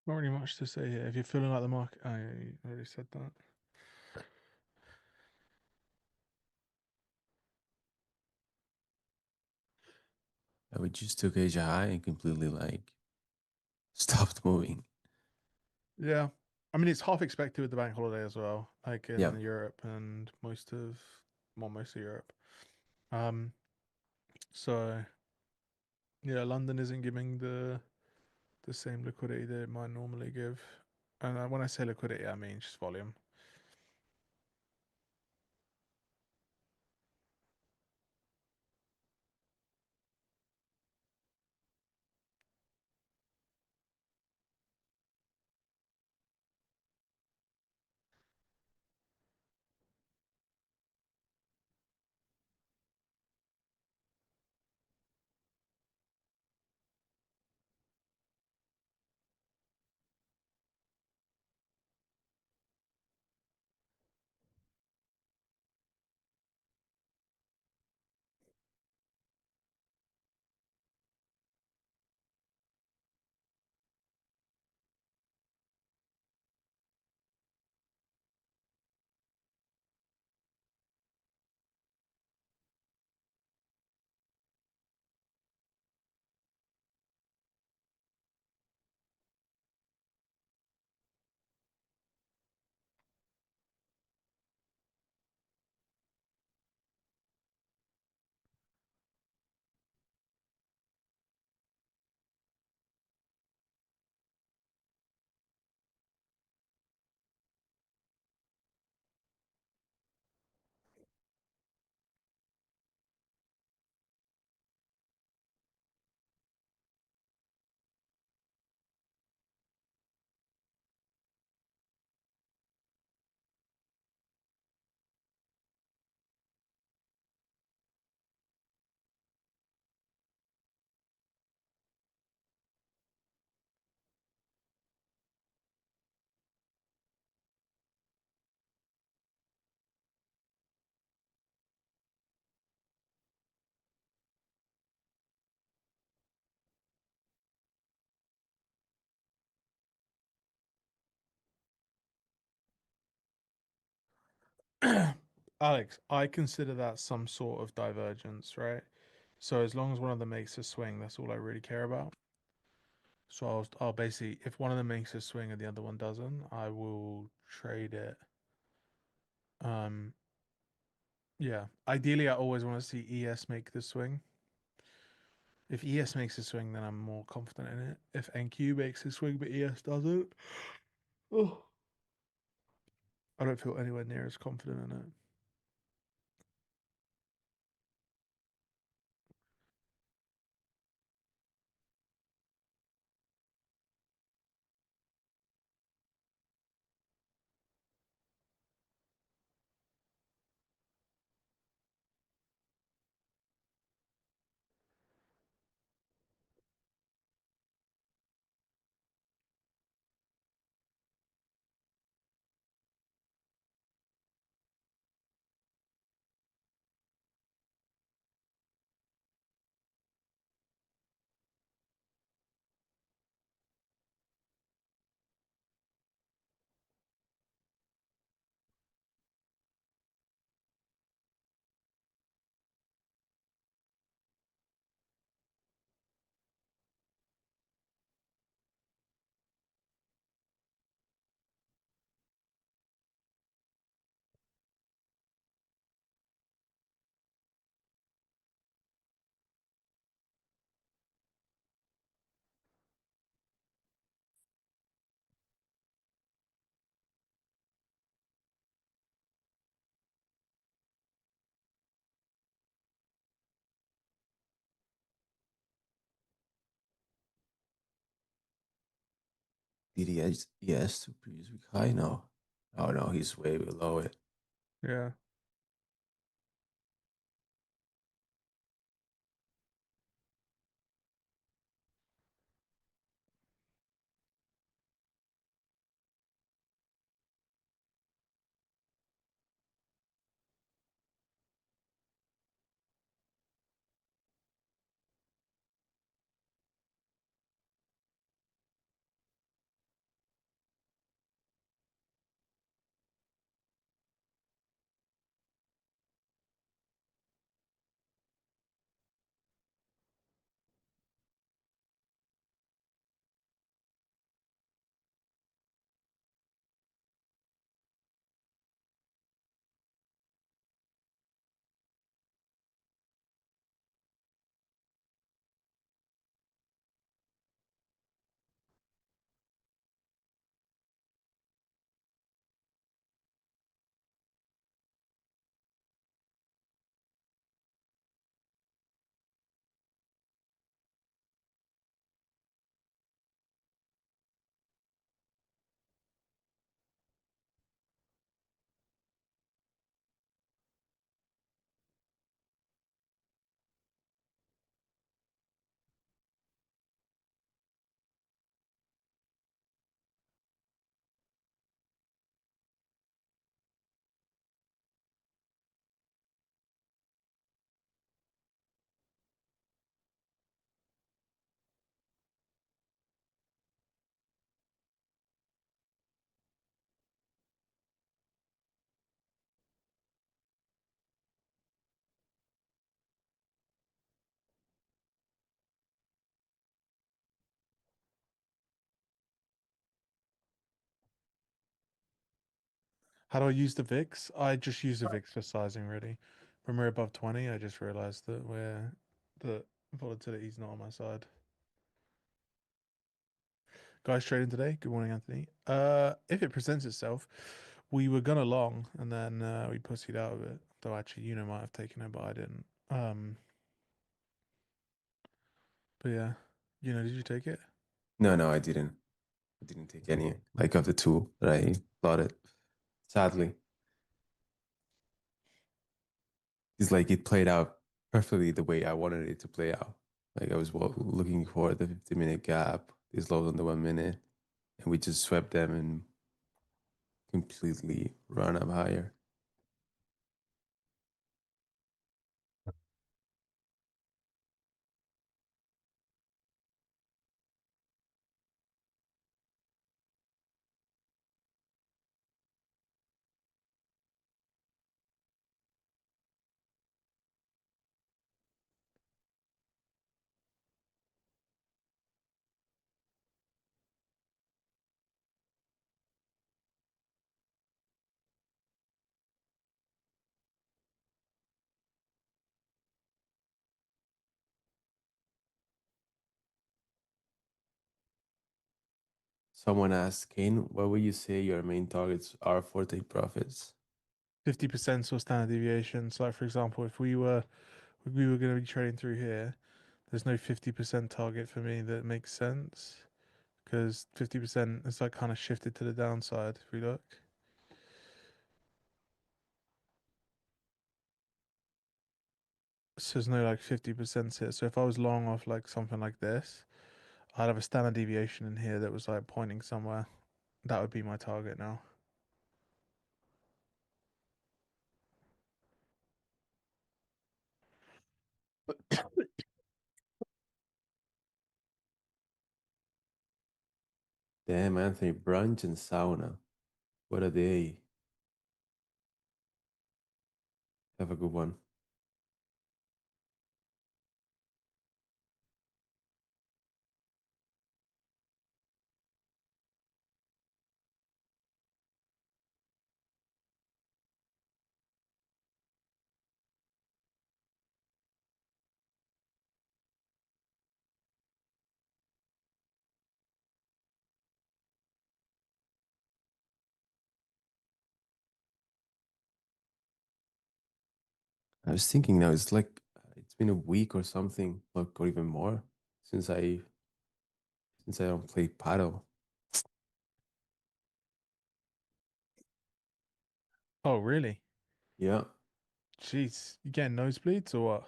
Not really much to say here. If you're feeling like the market, I already said that. We just took Asia high and completely like stopped moving. Yeah, I mean it's half expected with the bank holiday as well, like Yeah. in Europe and most of Europe. Um, so yeah, London isn't giving the same liquidity that it might normally give, and when I say liquidity, I mean just volume. Alex, I consider that some sort of divergence, right? So as long as one of them makes a swing, that's all I really care about. So I'll basically, if one of them makes a swing and the other one doesn't, I will trade it. Um, yeah. Ideally, I always want to see ES make the swing. If ES makes a swing, then I'm more confident in it. If NQ makes a swing but ES doesn't, oh, I don't feel anywhere near as confident in it. Did he yes to previous week high? No. Oh no, he's way below it. Yeah. How do I use the VIX? I just use the VIX for sizing, really. When we're above 20, I just realized that the volatility's not on my side. Guys trading today. Good morning, Anthony. If it presents itself, we were gonna long and then we pussied out of it. Though actually, Juno might have taken it, but I didn't. But yeah, did you take it? No, no, I didn't. I didn't take any like of the two that I thought it. Sadly, it's like it played out perfectly the way I wanted it to play out. Like I was looking for the 50-minute gap, these lows on the 1 minute, and we just swept them and completely run up higher. Someone asked, Kane, what would you say your main targets are for take profits? 50% or standard deviation. So, like for example, if we were going to be trading through here, there's no 50% target for me that makes sense because 50% is like kind of shifted to the downside. If we look, so there's no like 50% here. So if I was long off like something like this, I'd have a standard deviation in here that was like pointing somewhere. That would be my target now. Damn, Anthony, brunch and sauna. What a day. Have a good one. I was thinking now, it's like it's been a week or something, like, or even more, since I don't play paddle. Oh, really? Yeah. Jeez, you getting nosebleeds or what?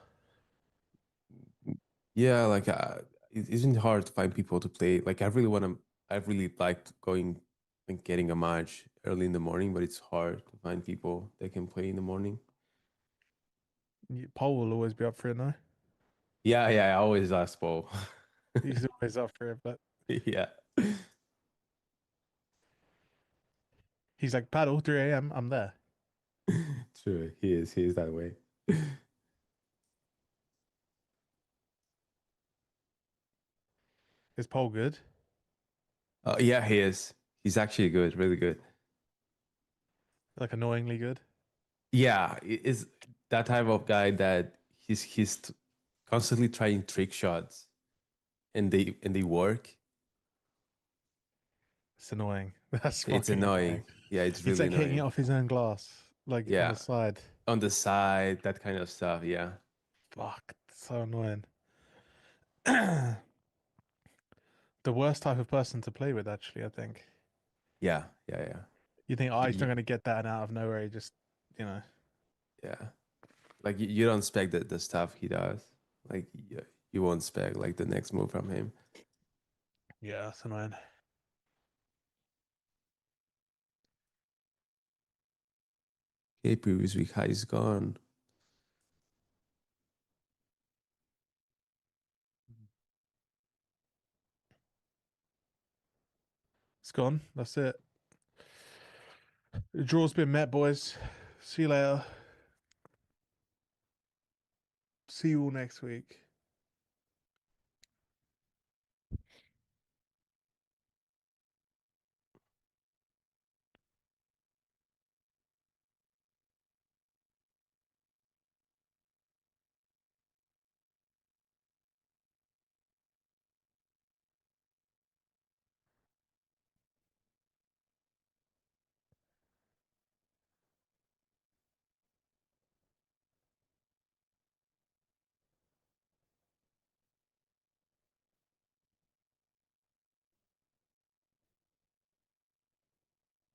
Yeah, like it isn't hard to find people to play. Like I really liked going and getting a match early in the morning, but it's hard to find people that can play in the morning. Paul will always be up for it now. Yeah, yeah, I always ask Paul. He's always up for it, but Yeah. he's like paddle 3 a.m. I'm there. True, he is that way. Is Paul good? Yeah, he is. He's actually good, really good. Like annoyingly good? Yeah, is that type of guy that constantly trying trick shots and they work. It's annoying. That's It's fucking annoying. annoying. Yeah, it's It's really like hitting it annoying. off his own glass, like on the Yeah, side. on the side, that kind of stuff. Yeah, Fuck, so annoying. The worst type of person to play with, actually, I think. yeah, yeah, yeah, You think, oh, he's not Y- going to get that and out of nowhere. He just, you know. yeah. Like you don't expect the stuff he does. Like you won't expect like the next move from him. Yeah, that's annoying. Okay, previous week high is gone. It's gone. That's it. The draw's been met, boys. See you later. See you all next week.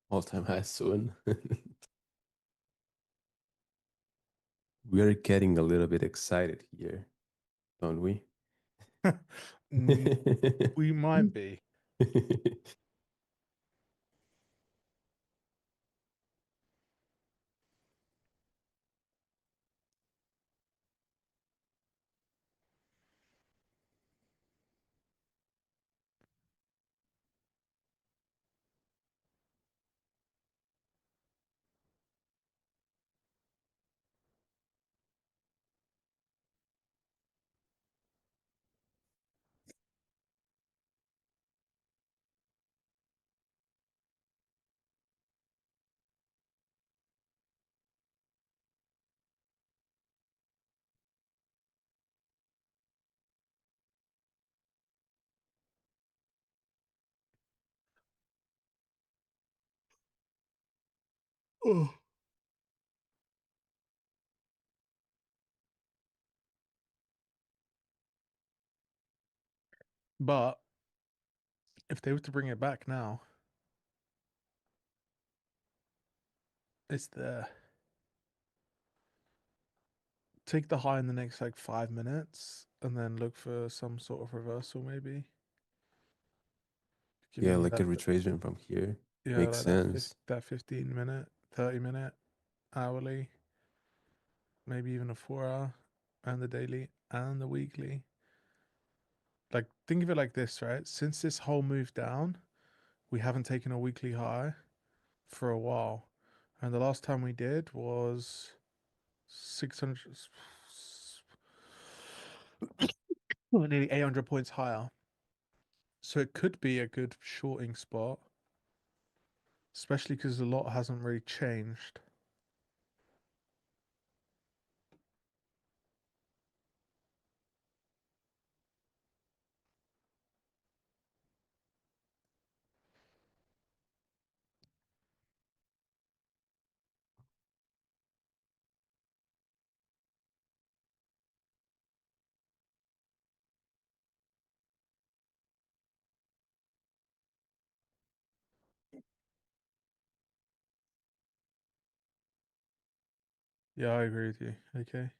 All time high soon. We are getting a little bit excited here, don't we? Mm, we might be, oh. But if they were to bring it back now, it's there. Take the high in the next like 5 minutes, and then look for some sort of reversal, maybe Yeah, giving you like a that. retracement from here. Yeah, Makes like sense. that 15 minute, 30 minute, hourly, maybe even a 4 hour, and the daily and the weekly. Like think of it like this, right? Since this whole move down, we haven't taken a weekly high for a while, and the last time we did was 600, well, nearly 800 points higher. So it could be a good shorting spot, especially because a lot hasn't really changed. Yeah, I agree with you. Okay.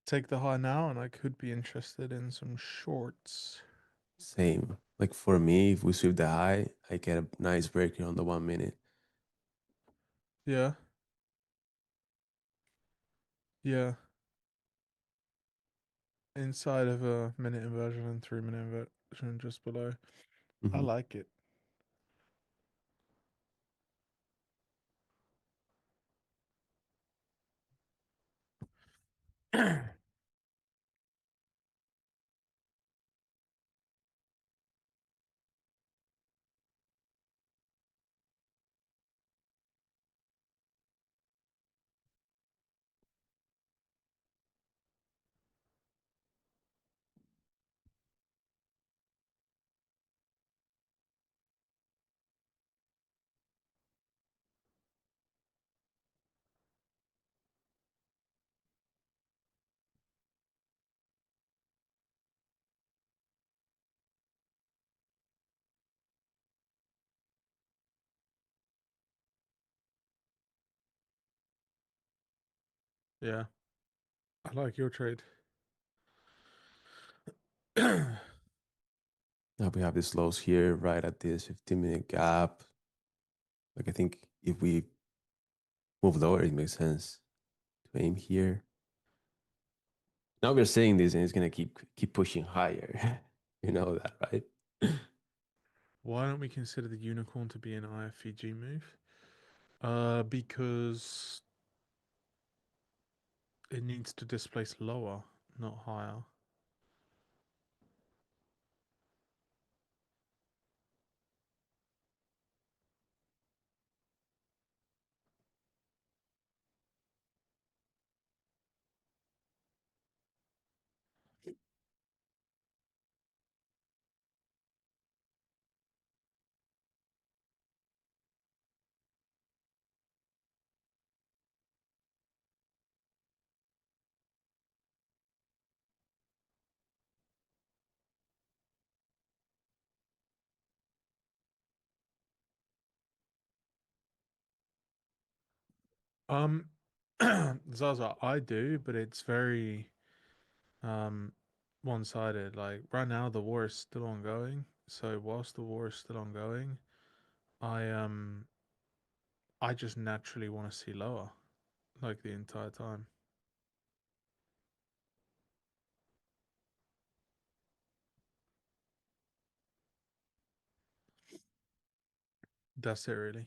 Take the high now, and I could be interested in some shorts. Same. Like for me, if we sweep the high, I get a nice break here on the 1 minute. Yeah, yeah. Inside of a minute inversion and 3 minute inversion just below. I Mhm. like it. Yeah, I like your trade. um, Now we have these lows here right at this 15-minute gap. Like I think if we move lower, it makes sense to aim here. Now we're saying this and it's gonna keep pushing higher. You know that, right? why don't we consider the unicorn to be an IFVG move? Because it needs to displace lower, not higher. Um, Zaza, I do, but it's very um one-sided. Like right now, the war is still ongoing. So whilst the war is still ongoing, I um I just naturally want to see lower, like the entire time. That's it, really.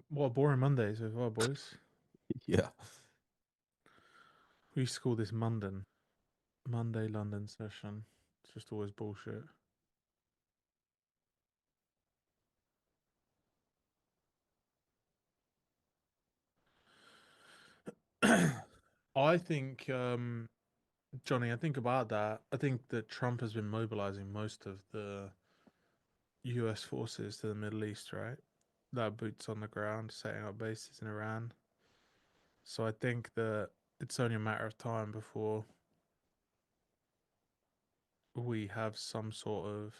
What boring Mondays as well, boys. Yeah. We used to call this Monday London session. It's just always bullshit. I think, Johnny, I think about that. I think that Trump has been mobilizing most of the US forces to the Middle East, right? That boots on the ground, setting up bases in Iran. So I think that it's only a matter of time before we have some sort of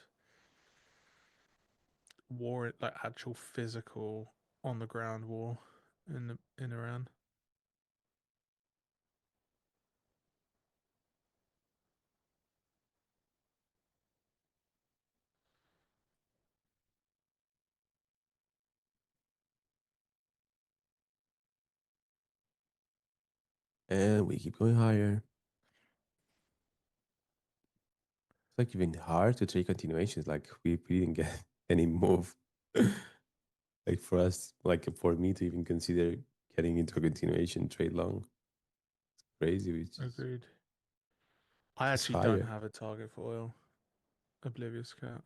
war, like actual physical on the ground war in Iran. And we keep going higher. It's like even hard to trade continuations. Like we didn't get any move. Like for us, like for me to even consider getting into a continuation trade long. Crazy, which is Agreed. I just actually don't higher. have a target for oil. Oblivious cat.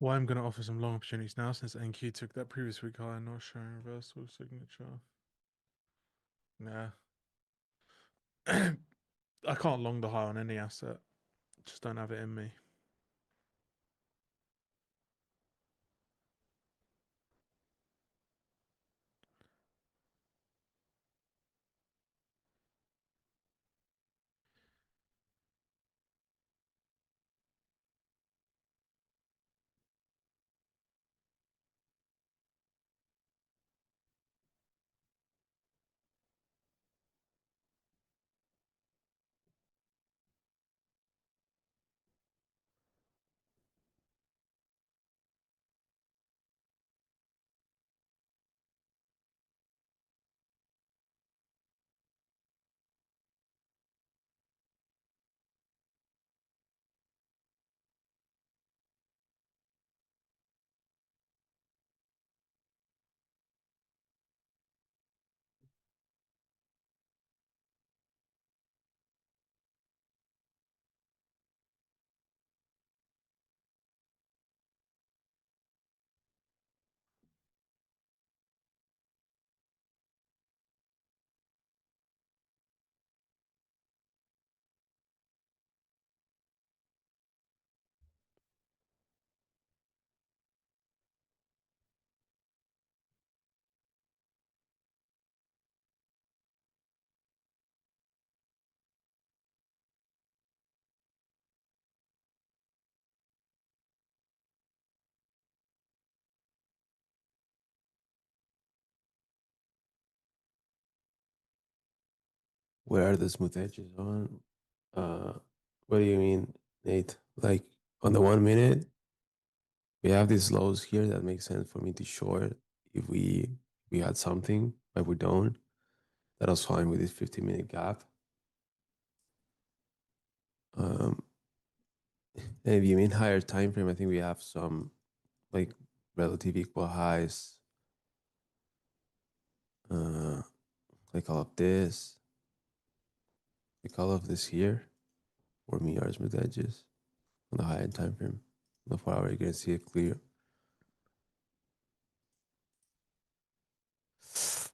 Well, I'm going to offer some long opportunities now since NQ took that previous week high, not showing reversal signature. Nah. I can't long the high on any asset. Just don't have it in me. Where are the smooth edges on? Uh, what do you mean, Nate? Like on the 1 minute, we have these lows here that makes sense for me to short if we had something, but we don't. That was fine with this 15-minute gap. Um, and if you mean higher time frame, I think we have some like relative equal highs, uh, like all of this, like all of this here, for me are smooth edges on the higher time frame. On the 4 hour, you're gonna see it clear.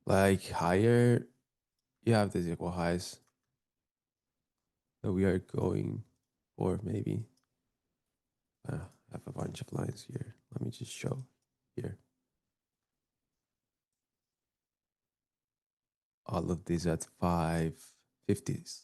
Like higher, you have these equal highs that we are going for maybe. I have a bunch of lines here. Let me just show here. All of these at 550s.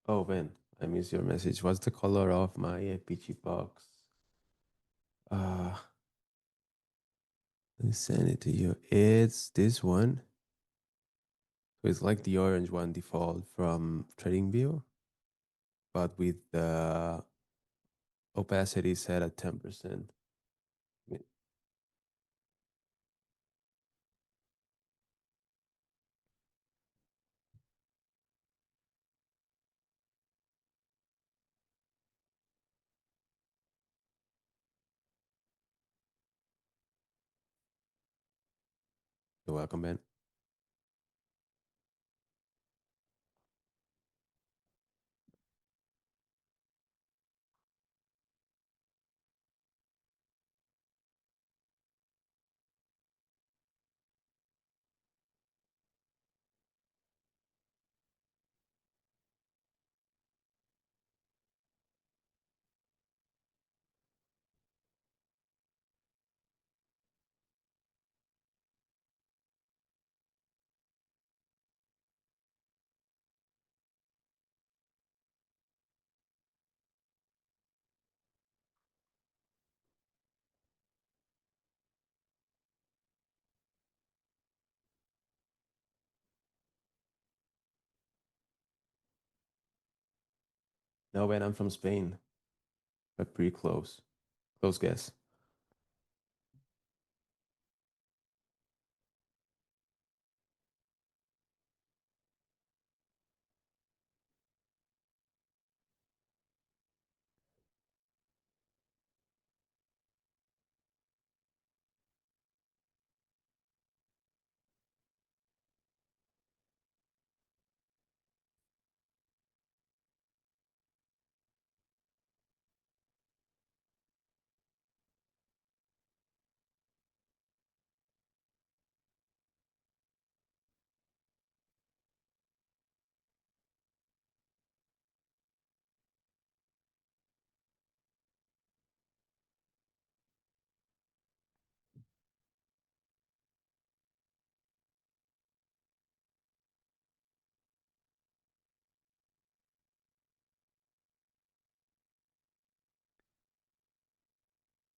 Oh man, I missed your message. What's the color of my peachy box? Uh, let me send it to you. It's this one. So it's like the orange one default from TradingView, but with the opacity set at 10%. You're welcome, man. No, man, I'm from Spain, but pretty close. Close guess.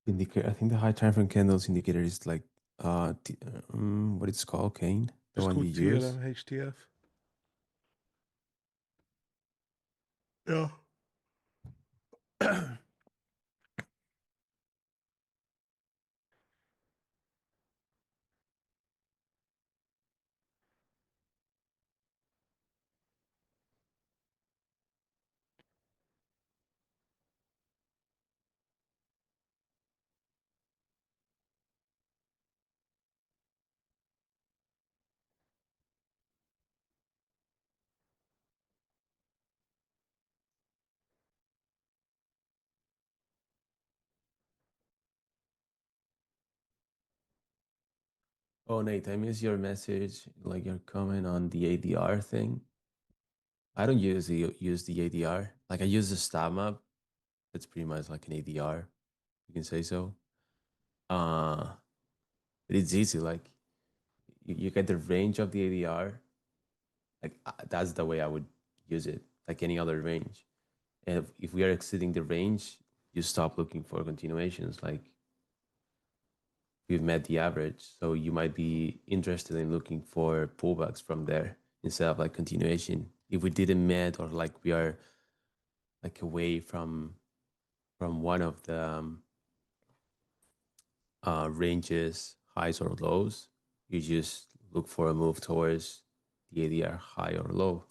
indicator. I think the high time frame candles indicator is like what it's called, Kane, the It's one you called use. TLMHTF. Yeah. Oh, Nate, I missed your message, like your comment on the ADR thing. I don't use the ADR. Like I use the stab map. It's pretty much like an ADR. You can say so. Uh, but it's easy. Like you get the range of the ADR. Like that's the way I would use it. Like any other range. And if we are exceeding the range, you stop looking for continuations. Like we've met the average, so you might be interested in looking for pullbacks from there instead of like continuation. If we didn't met, or like we are like away from one of the ranges, highs or lows, you just look for a move towards the ADR high or low.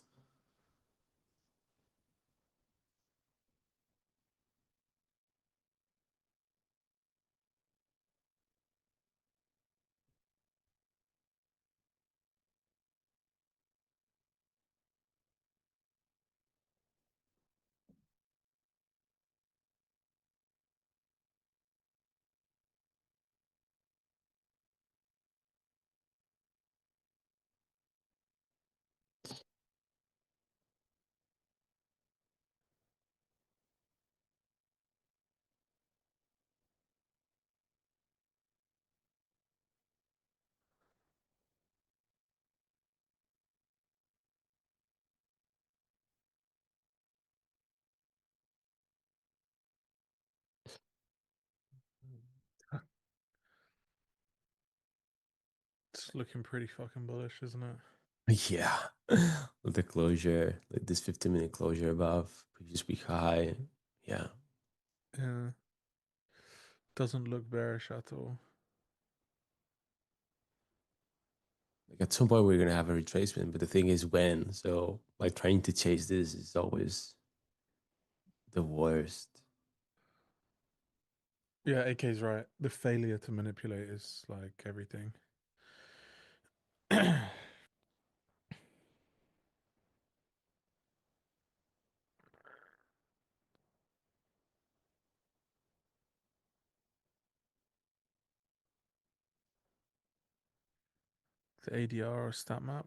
It's looking pretty fucking bullish, isn't it? Yeah, with the closure, like this 15-minute closure above previous week high. Yeah, Yeah. Doesn't look bearish at all. like at some point we're gonna have a retracement, but the thing is when. So like trying to chase this is always the worst. Yeah, AK's right. The failure to manipulate is like everything. The ADR or stat map.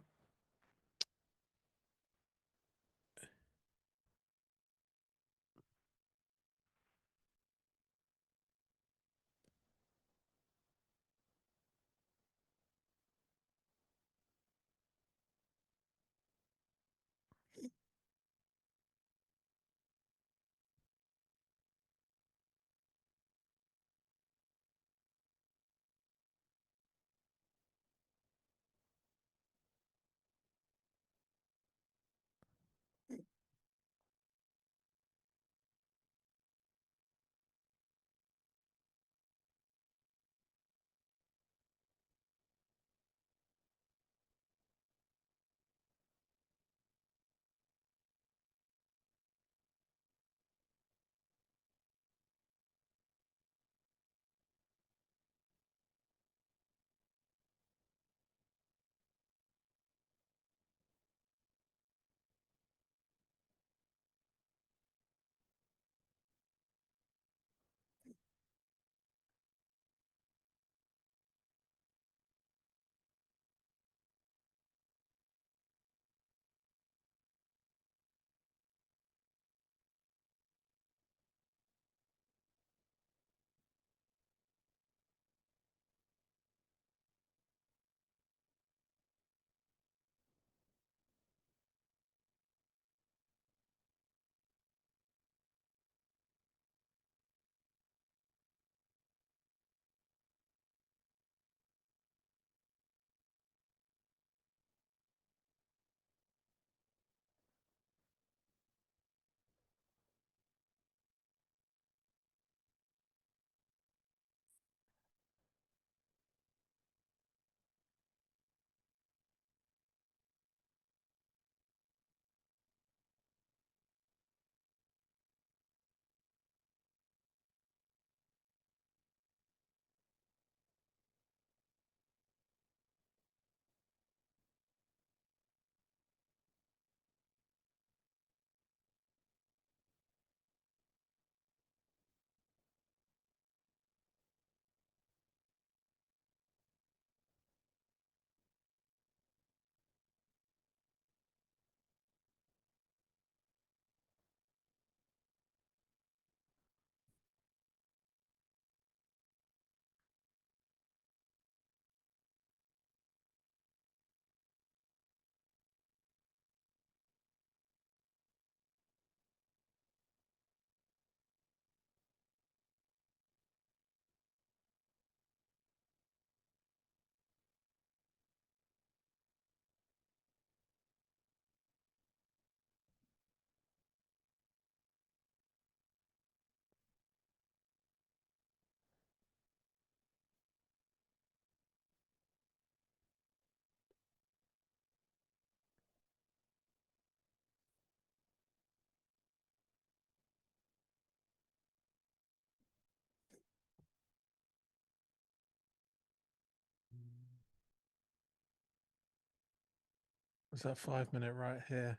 Is that 5 minute right here?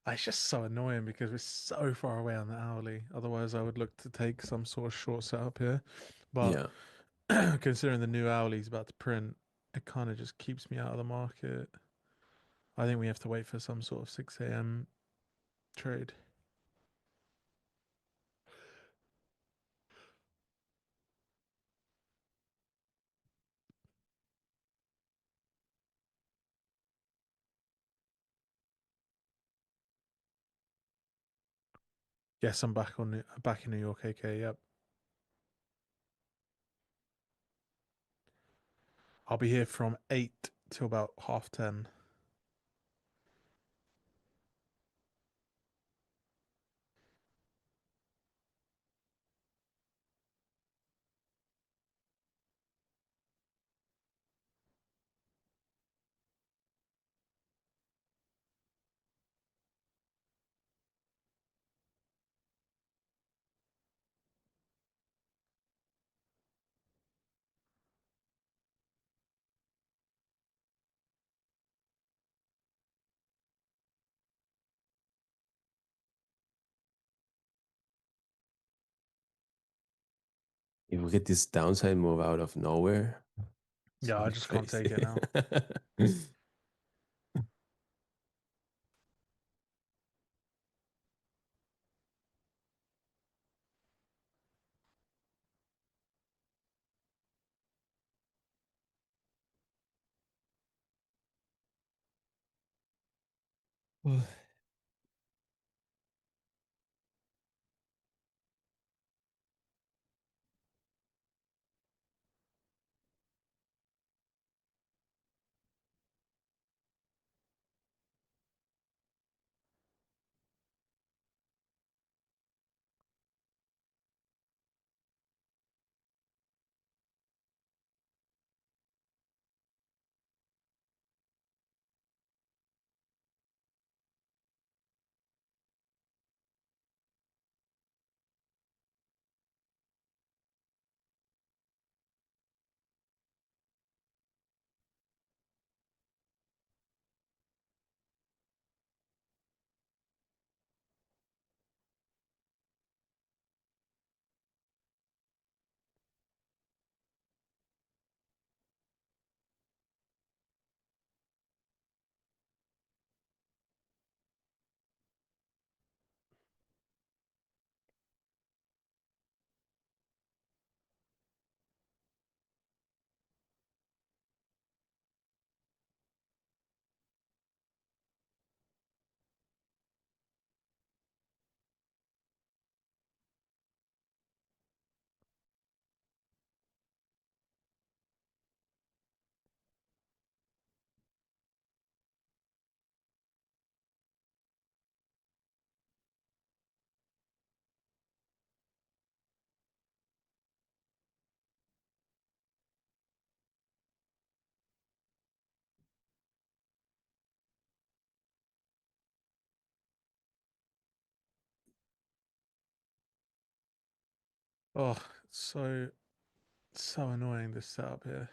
It's just so annoying because we're so far away on the hourly. Otherwise, I would look to take some sort of short setup here. But Yeah. considering the new hourly is about to print, it kind of just keeps me out of the market. I think we have to wait for some sort of 6 a.m. trade. Yes, I'm back in New York, AK. Yep. I'll be here from 8 till about 10:30. If we get this downside move out of nowhere, it's Yeah, gonna I be just can't take it crazy. now. Oh, so so annoying this setup here.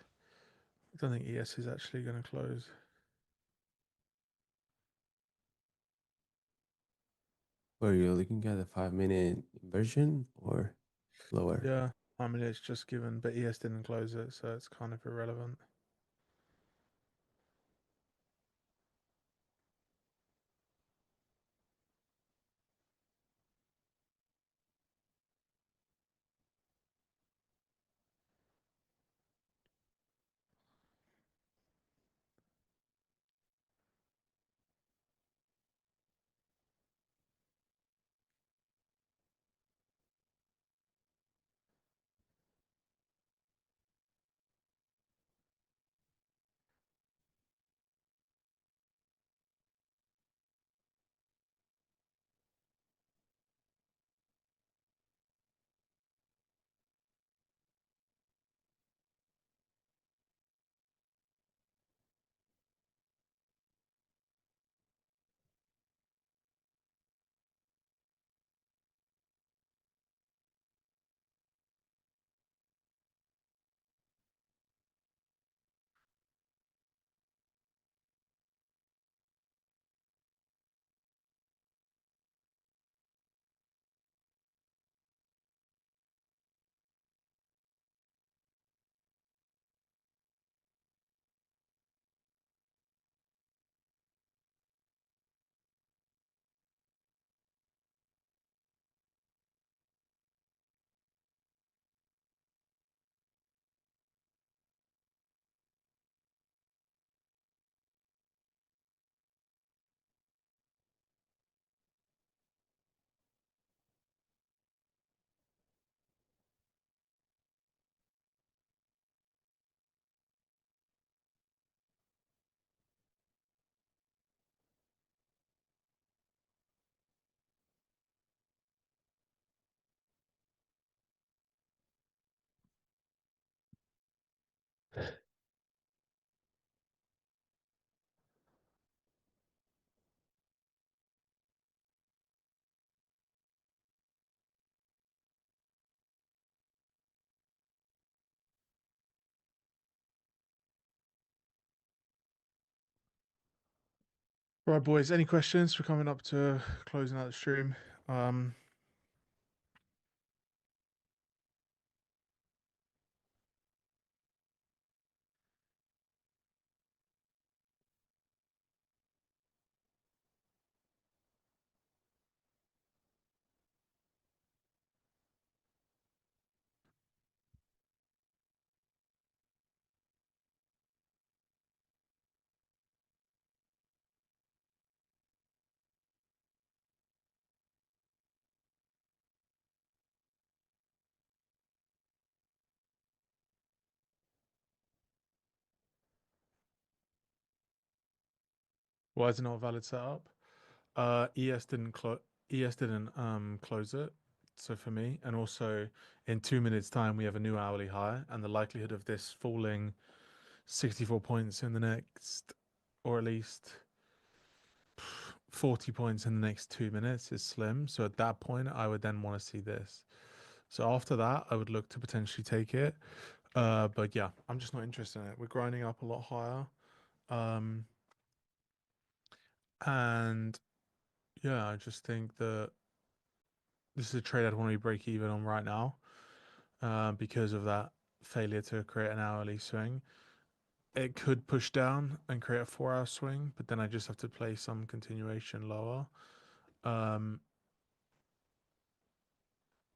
I don't think ES is actually going to close. Were you looking at a 5 minute inversion or lower? Yeah, I mean it's just given, but ES didn't close it, so it's kind of irrelevant. Right, boys. Any questions? We're coming up to closing out the stream. Um, why is it not a valid setup? ES didn't close it. So for me, and also in 2 minutes' time, we have a new hourly high, and the likelihood of this falling 64 points in the next, or at least 40 points in the next 2 minutes is slim. So at that point, I would then want to see this. So after that, I would look to potentially take it. But yeah, I'm just not interested in it. We're grinding up a lot higher. Um, and yeah, I just think that this is a trade I'd want to be break even on right now, because of that failure to create an hourly swing. It could push down and create a 4 hour swing, but then I just have to play some continuation lower. Um,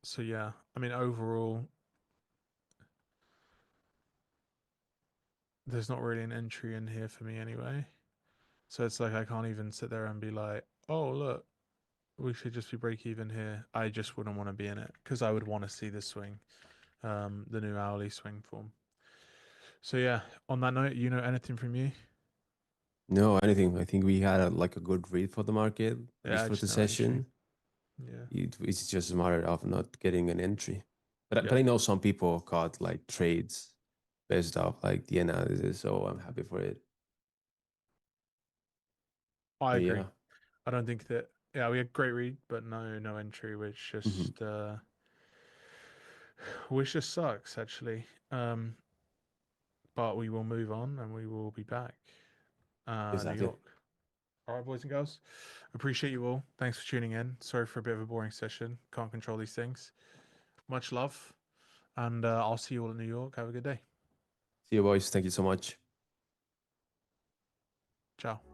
so yeah, I mean, overall, there's not really an entry in here for me anyway. So it's like I can't even sit there and be like, oh, look, we should just be break even here. I just wouldn't want to be in it because I would want to see the swing, the new hourly swing form. So yeah, on that note, anything from you? No, anything. I think we had like a good read for the market, at least Yeah, for just the no entry. session. Yeah. It's just a matter of not getting an entry. But Yep. I know some people got like trades based off like the analysis, so I'm happy for it. I But agree. yeah. I don't think that. Yeah, we had great read, but no entry, Hmm. which just sucks actually. But we will move on and we will be back. New Exactly. York. All right, boys and girls. Appreciate you all. Thanks for tuning in. Sorry for a bit of a boring session. Can't control these things. Much love, and I'll see you all in New York. Have a good day. See you, boys. Thank you so much. Ciao.